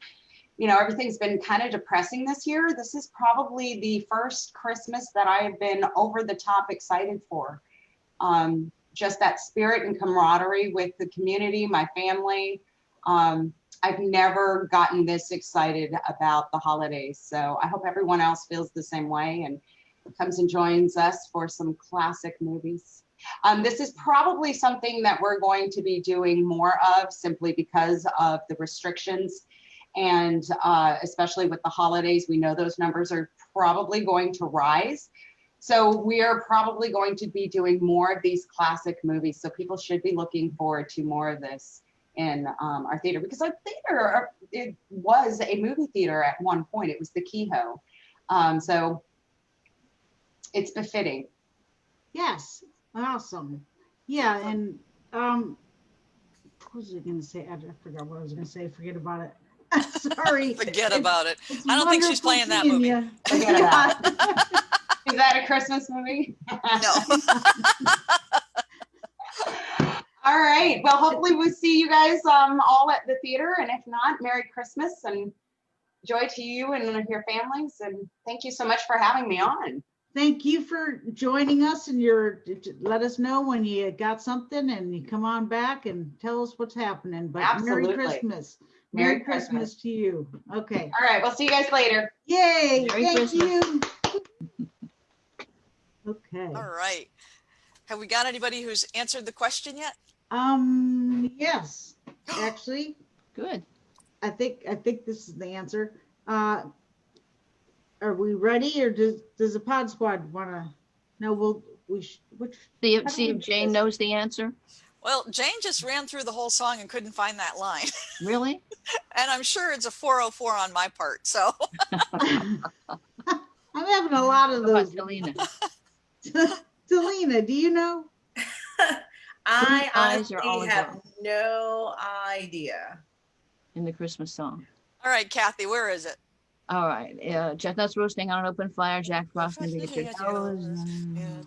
everything's been kind of depressing this year, this is probably the first Christmas that I've been over the top excited for. Just that spirit and camaraderie with the community, my family. I've never gotten this excited about the holidays. So I hope everyone else feels the same way and comes and joins us for some classic movies. This is probably something that we're going to be doing more of simply because of the restrictions. And especially with the holidays, we know those numbers are probably going to rise. So we are probably going to be doing more of these classic movies. So people should be looking forward to more of this in our theater, because our theater, it was a movie theater at one point. It was the Kehoe. So it's befitting. Yes, awesome. Yeah, and what was I going to say? I forgot what I was going to say. Forget about it. Sorry. Forget about it. It's I don't think she's wonderful playing that seeing movie. ya. Forget about it. Is that a Christmas movie? No. All right. Well, hopefully we'll see you guys all at the theater. And if not, Merry Christmas and joy to you and your families. And thank you so much for having me on. Thank you for joining us, and let us know when you got something, and you come on back and tell us what's happening. But Absolutely. Merry Christmas. Merry Merry Christmas to you. Okay. All right. We'll see you guys later. Yay. Merry Thank Christmas. you. Okay. All right. Have we got anybody who's answered the question yet? Yes, actually, Good. I think this is the answer. Are we ready, or does the Pod Squad want to? No, which? See How do if we Jane do this? knows the answer. Well, Jane just ran through the whole song and couldn't find that line. Really? And I'm sure it's a 404 on my part. So I'm having a lot of How about those. Talina? Talina, do you know? I eyes are honestly all have aglow no idea. in the Christmas song. all right, Kathy, where is it? All right. Chestnuts roasting on an open fire. Jack Frost and the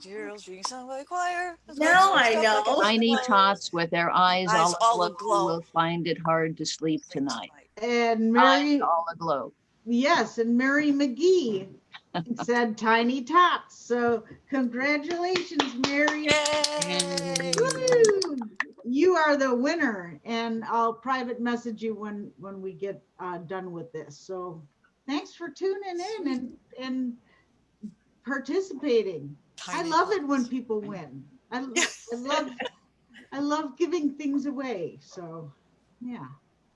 Gerald's being sung by choir. Now I know. Tiny tots with their eyes Eyes all all aglow. aglow will find it hard to sleep tonight. And Eyes Mary, all aglow. yes, and Mary McGee said tiny tots. So congratulations, Mary. Yay! Woo! You are the winner, and I'll private message you when we get done with this. So thanks for tuning in and participating. I love it when people win. I love giving things away. So yeah.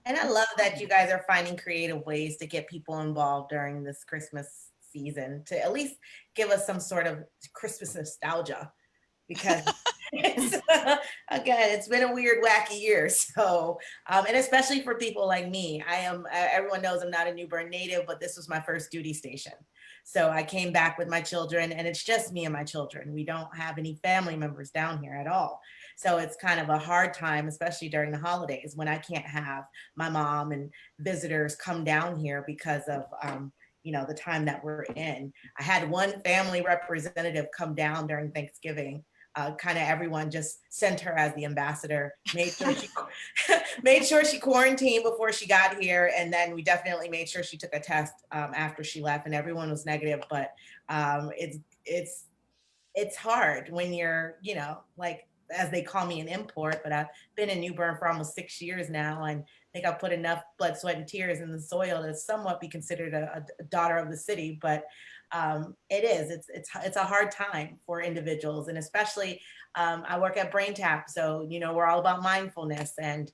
And I love that you guys are finding creative ways to get people involved during this Christmas season to at least give us some sort of Christmas nostalgia, because again, it's been a weird, wacky year. So, and especially for people like me, everyone knows I'm not a New Bern native, but this was my first duty station. So I came back with my children, and it's just me and my children. We don't have any family members down here at all. So it's kind of a hard time, especially during the holidays, when I can't have my mom and visitors come down here because of, the time that we're in. I had one family representative come down during Thanksgiving. Kind of everyone just sent her as the ambassador, made sure she quarantined before she got here. And then we definitely made sure she took a test after she left, and everyone was negative. But it's hard when you're, like, as they call me, an import, but I've been in New Bern for almost 6 years now, and I think I've put enough blood, sweat, and tears in the soil to somewhat be considered a daughter of the city. But it's a hard time for individuals, and especially I work at BrainTap, so we're all about mindfulness and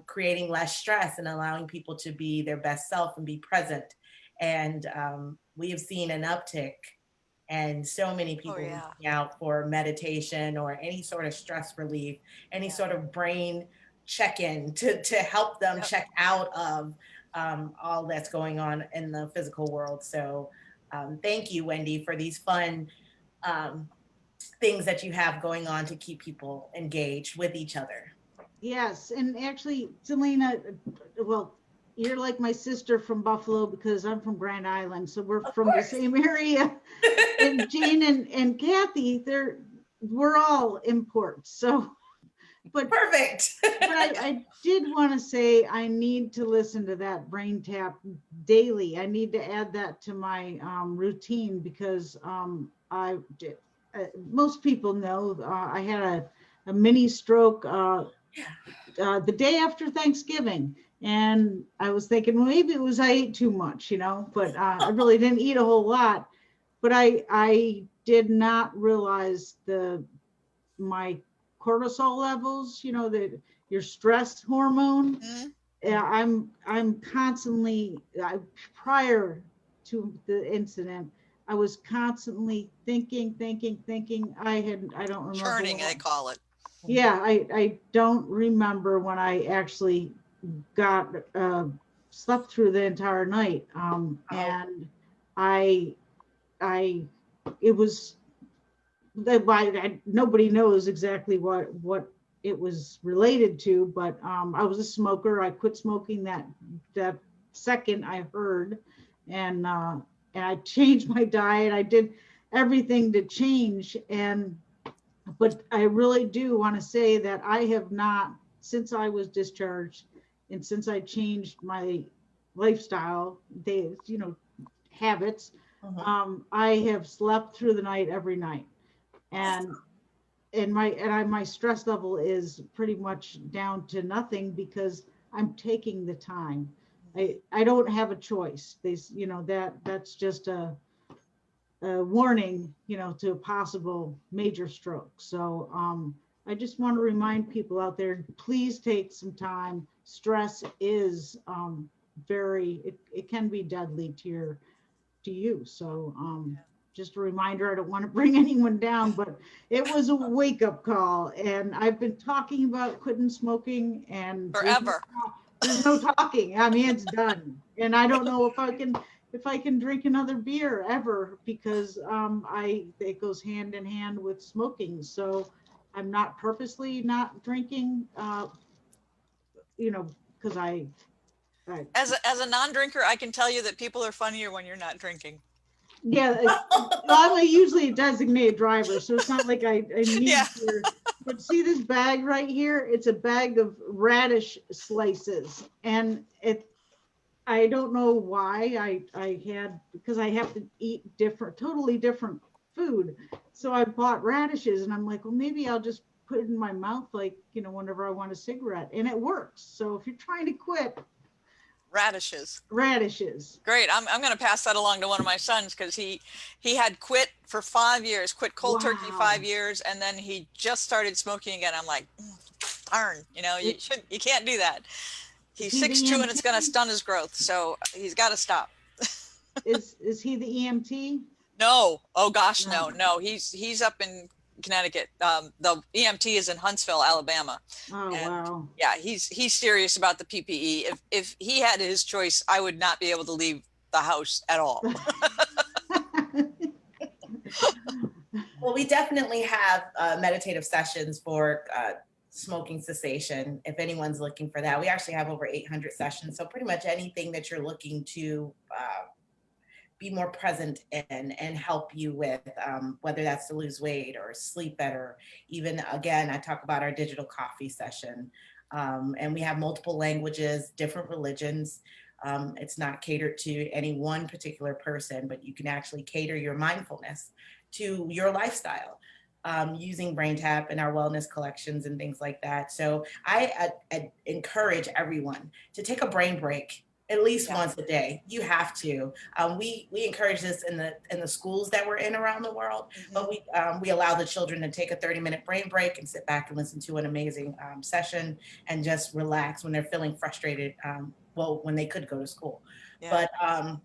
creating less stress and allowing people to be their best self and be present. And we have seen an uptick, and so many people reaching out for meditation or any sort of stress relief, any sort of brain check-in to help them check out of all that's going on in the physical world. So thank you, Wendy, for these fun things that you have going on to keep people engaged with each other. Yes, and actually, Talina, well, you're like my sister from Buffalo because I'm from Grand Island, so we're from the same area. And Jane and Kathy, we're all imports. So, but perfect. But I did want to say I need to listen to that BrainTap daily. I need to add that to my routine, because most people know I had a mini stroke the day after Thanksgiving. And I was thinking, well, maybe it was I ate too much, but I really didn't eat a whole lot. But I did not realize my cortisol levels, your stress hormone. Mm-hmm. I'm constantly, prior to the incident, I was constantly thinking. I don't remember. Churning, they call it. Yeah, I don't remember when I actually got slept through the entire night. And I it was nobody knows exactly what it was related to, but I was a smoker. I quit smoking that second I heard, and I changed my diet. I did everything to change, but I really do want to say that I have not, since I was discharged and since I changed my lifestyle, habits, I have slept through the night every night. And my stress level is pretty much down to nothing because I'm taking the time. I don't have a choice. That's just a warning, to a possible major stroke. So I just want to remind people out there, please take some time. Stress is it can be deadly to you. So just a reminder, I don't want to bring anyone down, but it was a wake up call. And I've been talking about quitting smoking and Forever. there's no talking. I mean, it's done. And I don't know if I can drink another beer ever because it goes hand in hand with smoking. So I'm not purposely not drinking, because As a non-drinker, I can tell you that people are funnier when you're not drinking. yeah, I'm usually a designated driver, so it's not like I need Yeah. to. But see this bag right here? It's a bag of radish slices, and I don't know why because I have to eat totally different food. So I bought radishes and I'm like, well, maybe I'll just put it in my mouth, like, whenever I want a cigarette, and it works. So if you're trying to quit, Radishes. Great. I'm going to pass that along to one of my sons because he had quit for 5 years, quit cold turkey Wow. 5 years, and then he just started smoking again. I'm like, darn, you can't do that. He's Is he the 6'2" and it's going to EMT? stun his growth, so he's got to stop. Is he the EMT? No, oh gosh, No. no. He's up in Connecticut. The EMT is in Huntsville, Alabama. Oh, And wow. yeah, he's serious about the PPE. If he had his choice, I would not be able to leave the house at all. Well, we definitely have meditative sessions for smoking cessation. If anyone's looking for that, we actually have over 800 sessions. So pretty much anything that you're looking to be more present in and help you with, whether that's to lose weight or sleep better. Even again, I talk about our digital coffee session, and we have multiple languages, different religions. It's not catered to any one particular person, but you can actually cater your mindfulness to your lifestyle, using BrainTap and our wellness collections and things like that. So I encourage everyone to take a brain break at least once a day. You have to. We encourage this in the schools that we're in around the world, but we allow the children to take a 30-minute brain break and sit back and listen to an amazing session and just relax when they're feeling frustrated. When they could go to school. Yeah. But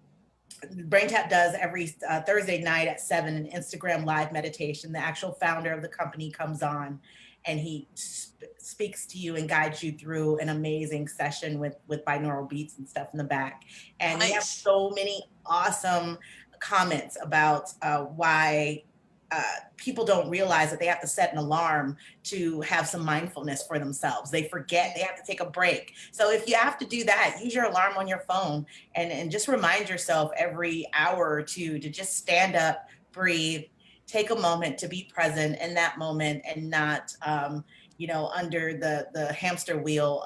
BrainTap does every Thursday night at 7 an Instagram live meditation. The actual founder of the company comes on and he speaks to you and guides you through an amazing session with binaural beats and stuff in the back. And we have so many awesome comments about why people don't realize that they have to set an alarm to have some mindfulness for themselves. They forget they have to take a break. So if you have to do that, use your alarm on your phone and just remind yourself every hour or two to just stand up, breathe, take a moment to be present in that moment and not, under the hamster wheel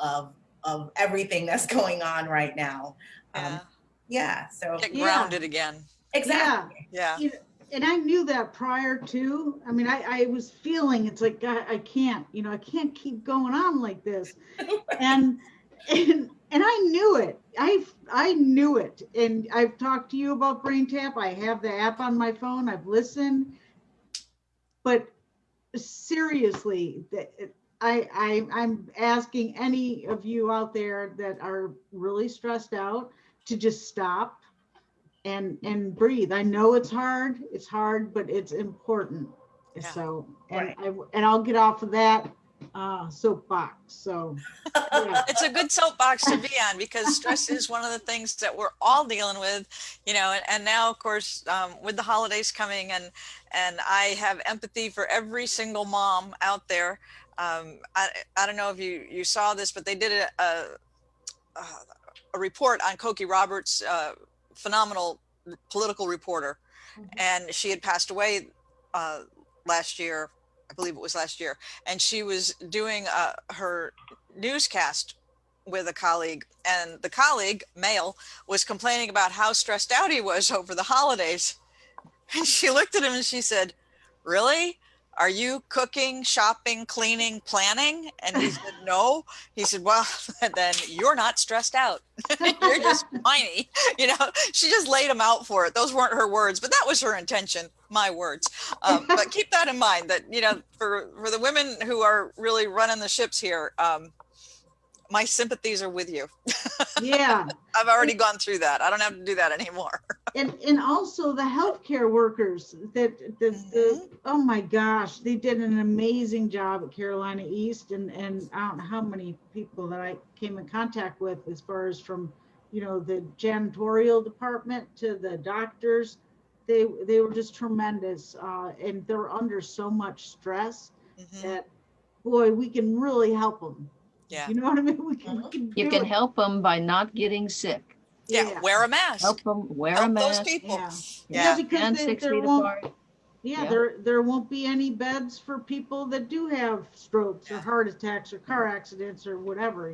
of everything that's going on right now. So get grounded again. Exactly. Yeah. And I knew that prior to. I mean, I was feeling it's like I can't keep going on like this, and I knew it. I knew it, and I've talked to you about BrainTap. I have the app on my phone. I've listened, but seriously, I'm asking any of you out there that are really stressed out to just stop and breathe. I know it's hard, but it's important. Yeah. So, and I'll get off of that soapbox. So yeah. It's a good soapbox to be on because stress is one of the things that we're all dealing with, and now of course with the holidays coming, and I have empathy for every single mom out there. I don't know if you saw this, but they did a report on Cokie Roberts, phenomenal political reporter, and she had passed away last year. I believe it was last year, and she was doing her newscast with a colleague, and the colleague, male, was complaining about how stressed out he was over the holidays. And she looked at him and she said, "Really? Are you cooking, shopping, cleaning, planning?" And he said, "No." He said, "Well, then you're not stressed out. You're just whiny." She just laid him out for it. Those weren't her words, but that was her intention, my words. But keep that in mind that, for the women who are really running the ships here, my sympathies are with you. Yeah. I've already gone through that. I don't have to do that anymore. And also the healthcare workers oh my gosh, they did an amazing job at Carolina East, and I don't know how many people that I came in contact with, as far as from the janitorial department to the doctors. They were just tremendous, and they're under so much stress that, boy, we can really help them. Yeah. You know what I mean? You can help them by not getting sick. Yeah. Wear a mask. Help them wear Help a mask. those people. Yeah, because And 6 there feet won't. apart. Yeah, Yeah. there won't be any beds for people that do have strokes or heart attacks or car accidents or whatever,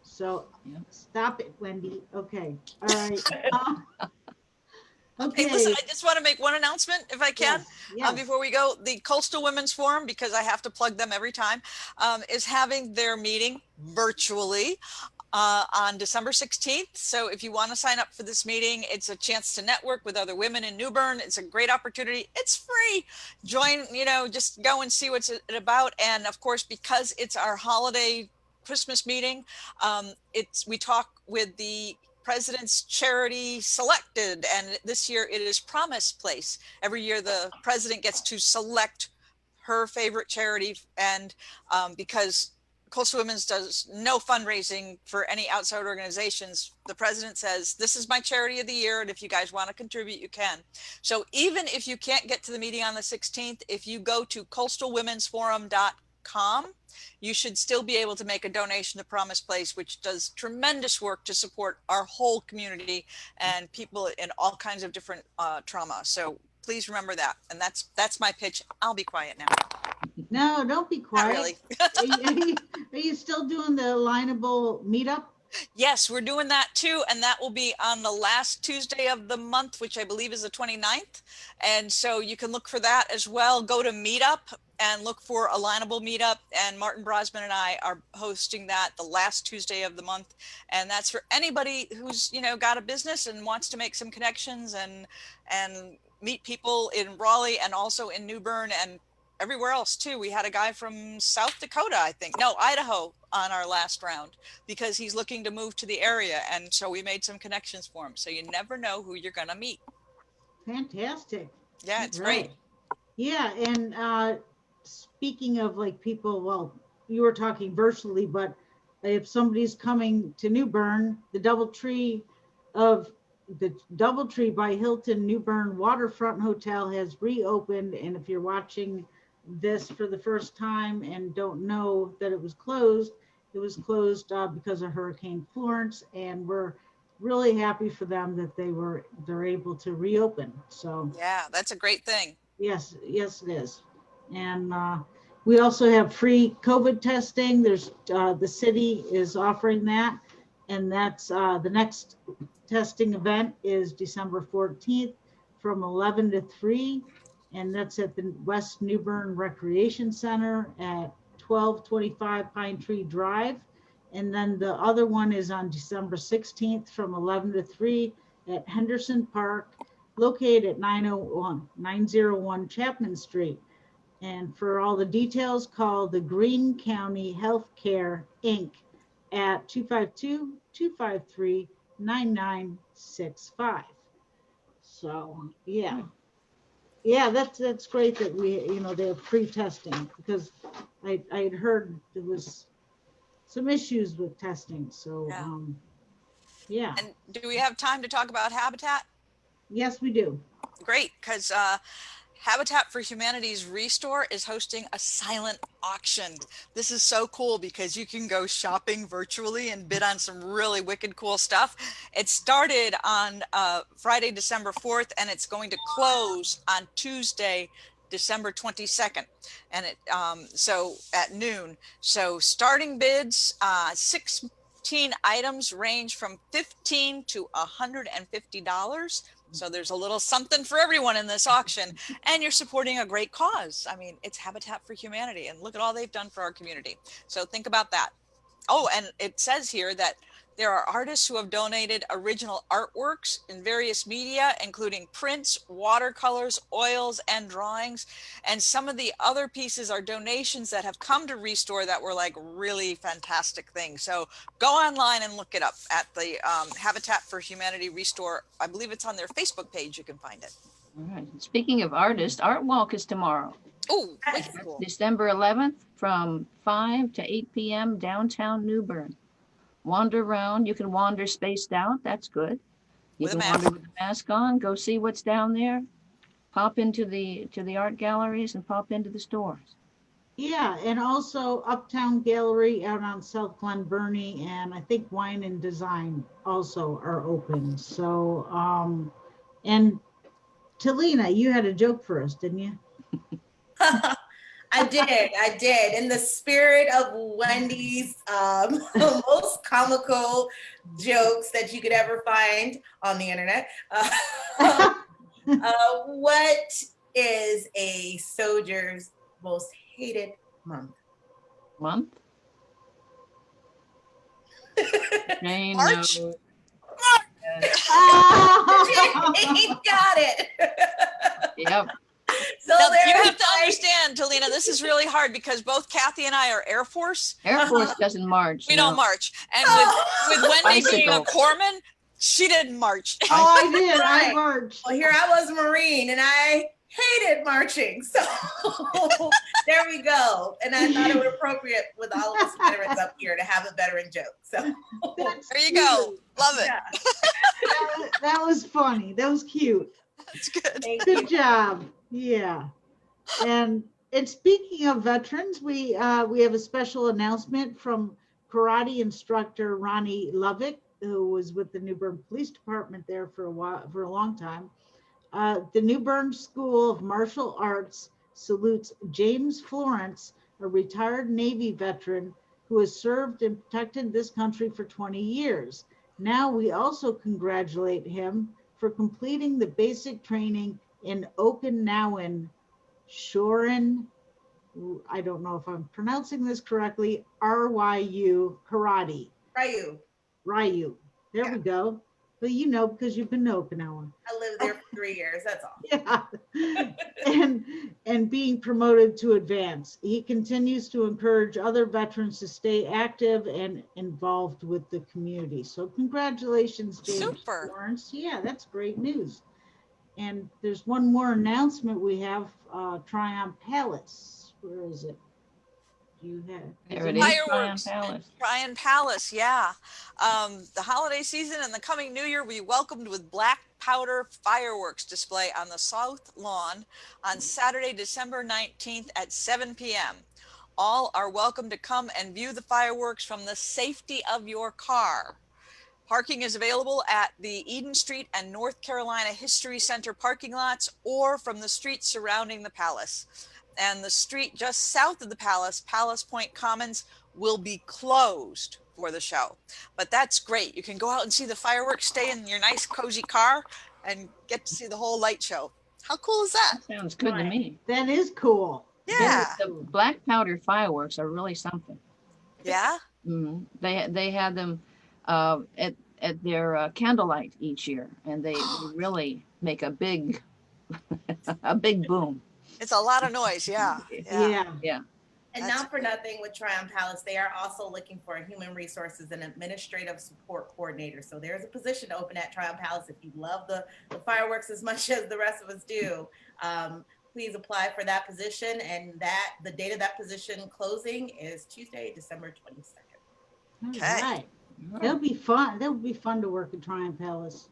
So stop it, Wendy. Okay. All right. Okay. Hey, listen, I just want to make one announcement, if I can, Yes. before we go. The Coastal Women's Forum, because I have to plug them every time, is having their meeting virtually on December 16th. So if you want to sign up for this meeting, it's a chance to network with other women in New Bern. It's a great opportunity. It's free. Join, just go and see what's it about. And of course, because it's our holiday Christmas meeting, we talk with the President's Charity Selected, and this year it is Promise Place. Every year the president gets to select her favorite charity, and because Coastal Women's does no fundraising for any outside organizations, the president says, "This is my charity of the year, and if you guys want to contribute, you can." So even if you can't get to the meeting on the 16th, if you go to coastalwomensforum.com, you should still be able to make a donation to Promise Place, which does tremendous work to support our whole community and people in all kinds of different trauma. So please remember that. And that's my pitch. I'll be quiet now. No, don't be quiet. Not really. Are you still doing the Alignable meetup? Yes, we're doing that too. And that will be on the last Tuesday of the month, which I believe is the 29th. And so you can look for that as well. Go to Meetup and look for Alignable Meetup. And Martin Brosman and I are hosting that the last Tuesday of the month. And that's for anybody who's, got a business and wants to make some connections and meet people in Raleigh and also in New Bern and everywhere else too. We had a guy from South Dakota, Idaho, on our last round because he's looking to move to the area. And so we made some connections for him. So you never know who you're going to meet. Fantastic. Yeah, it's Right. great. Yeah. And speaking of people, well, you were talking virtually, but if somebody's coming to New Bern, the Doubletree by Hilton New Bern Waterfront Hotel has reopened. And if you're watching this for the first time and don't know that it was closed because of Hurricane Florence, and we're really happy for them that they're able to reopen. So yeah, that's a great thing. yes it is. And we also have free COVID testing. There's the city is offering that, and that's the next testing event is December 14th from 11 to 3. And that's at the West New Bern Recreation Center at 1225 Pine Tree Drive. And then the other one is on December 16th from 11 to 3 at Henderson Park, located at 901 Chapman Street. And for all the details, call the Greene County Healthcare Inc. at 252-253-9965. So, yeah. yeah, that's great that they're pre-testing, because I had heard there was some issues with testing. So, Yeah. yeah. And do we have time to talk about Habitat? Yes, we do. Great, because Habitat for Humanity's Restore is hosting a silent auction. This is so cool because you can go shopping virtually and bid on some really wicked cool stuff. It started on Friday, December 4th, and it's going to close on Tuesday, December 22nd, and so at noon. So starting bids, 16 items range from $15 to $150. So there's a little something for everyone in this auction, and you're supporting a great cause. I mean, it's Habitat for Humanity, and look at all they've done for our community. So think about that. Oh, and it says here that there are artists who have donated original artworks in various media, including prints, watercolors, oils, and drawings. And some of the other pieces are donations that have come to Restore that were like really fantastic things. So go online and look it up at the Habitat for Humanity Restore. I believe it's on their Facebook page. You can find it. All right. Speaking of artists, Art Walk is tomorrow. Oh, cool. December 11th from 5 to 8 p.m. downtown New Bern. Wander around. You can wander spaced out. That's good. You can wander with the mask on. Go see what's down there. Pop into the art galleries and pop into the stores. Yeah, and also Uptown Gallery out on South Glen Burnie, and I think Wine and Design also are open. So, and Talina, you had a joke for us, didn't you? I did. In the spirit of Wendy's most comical jokes that you could ever find on the internet. What is a soldier's most hated month? Month? March? Jane got it. Yep. So now, you have to understand, Talina, this is really hard because both Kathy and I are Air Force. Air Force doesn't march. We don't march. And with Wendy being a corpsman, she didn't march. Oh, I did. Right. I marched. Well, here I was a Marine, and I hated marching. So there we go. And I thought it was appropriate with all of us veterans up here to have a veteran joke. So there you go. Love it. Yeah. That was funny. That was cute. That's good. Good job. Yeah. And speaking of veterans, we have a special announcement from karate instructor Ronnie Lovick, who was with the New Bern Police Department there for a long time. The New Bern School of Martial Arts salutes James Florence, a retired Navy veteran who has served and protected this country for 20 years. Now we also congratulate him for completing the basic training in Okinawan Shorin, I don't know if I'm pronouncing this correctly, RYU karate. Ryu. There we go. But you know, because you've been to Okinawa. I lived there for 3 years, that's all. Yeah. And being promoted to advance. He continues to encourage other veterans to stay active and involved with the community. So congratulations, James Lawrence. Yeah, that's great news. And there's one more announcement we have, Tryon Palace. Where is it? You have there it is. Fireworks. Tryon Palace, yeah. The holiday season and the coming new year, we welcomed with black powder fireworks display on the South Lawn on Saturday, December 19th at 7 p.m. All are welcome to come and view the fireworks from the safety of your car. Parking is available at the Eden Street and North Carolina History Center parking lots or from the streets surrounding the palace. And the street just south of the palace, Palace Point Commons, will be closed for the show. But that's great. You can go out and see the fireworks, stay in your nice cozy car, and get to see the whole light show. How cool is that? That sounds good to me. That is cool. Yeah. The black powder fireworks are really something. Yeah? Mm-hmm. They had them at their candlelight each year, and they really make a big a big boom. It's a lot of noise, yeah. Yeah. And That's not for nothing with Tryon Palace, they are also looking for a human resources and administrative support coordinator. So there's a position open at Tryon Palace. If you love the fireworks as much as the rest of us do, please apply for that position. And that the date of that position closing is Tuesday, December 22nd. Okay. All right. It'll be fun. That'll be fun to work at Tryon Palace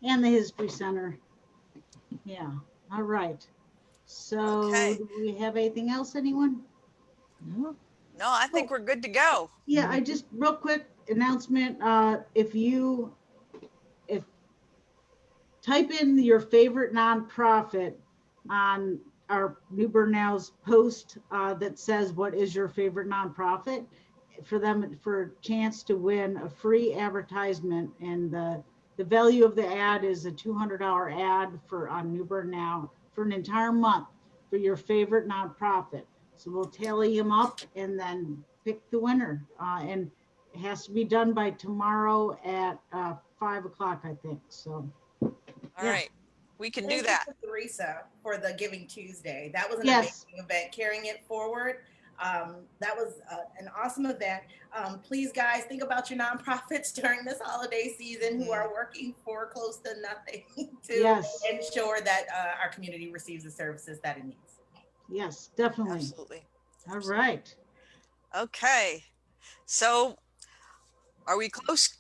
and the History Center. Yeah. All right. So Okay. do we have anything else, anyone? No. No, I think we're good to go. Yeah, I just real quick announcement. If type in your favorite nonprofit on our New Bern Now's post that says what is your favorite nonprofit, for a chance to win a free advertisement, and the value of the ad is a $200 ad on New Bern Now for an entire month for your favorite nonprofit. So we'll tally them up and then pick the winner. And it has to be done by tomorrow at 5 o'clock, I think. So, All right. We can do Thank you that. to Teresa for the Giving Tuesday. That was an Yes. amazing event, carrying it forward. That was an awesome event. Please, guys, think about your nonprofits during this holiday season who are working for close to nothing to Yes. ensure that our community receives the services that it needs. Yes, definitely. Absolutely. All right. Okay. So are we close?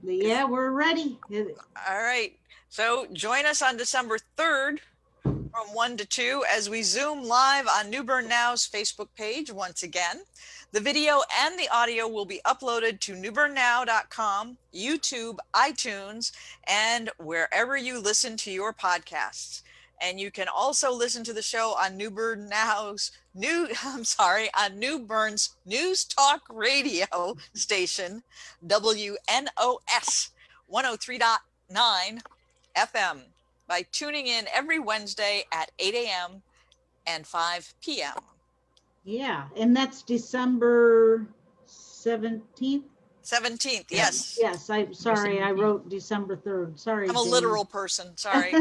Yeah, we're ready. All right. So join us on December 3rd from 1 to 2 as we Zoom live on New Bern Now's Facebook page once again. The video and the audio will be uploaded to newbernnow.com, YouTube, iTunes, and wherever you listen to your podcasts. And you can also listen to the show on New Bern Now's on New Bern's News Talk Radio station, WNOS 103.9 FM, by tuning in every Wednesday at 8 a.m. and 5 p.m. Yeah, and that's December 17th. 17th, yes. Yes, I'm sorry, I wrote December 3rd. Sorry, I'm a Jane. literal person, sorry.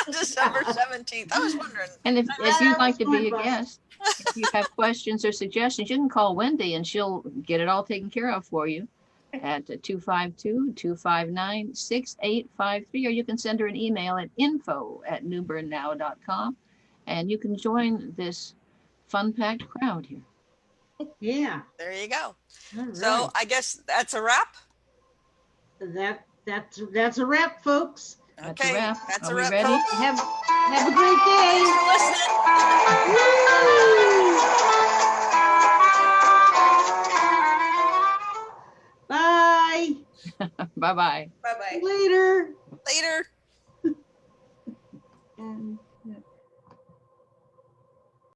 December 17th. I was wondering. And if That you'd like was to be a fun, Bus. guest, if you have questions or suggestions, you can call Wendy and she'll get it all taken care of for you at 252-259-6853, or you can send her an email at info@newbernnow.com, and you can join this fun-packed crowd here. Yeah. There you go. All right. So I guess that's a wrap. That's a wrap, folks. That's a Okay, wrap. that's Are a we wrap, ready? folks. Have a great day. Thanks for listening. Bye. Bye-bye. Bye-bye. Later. Later. And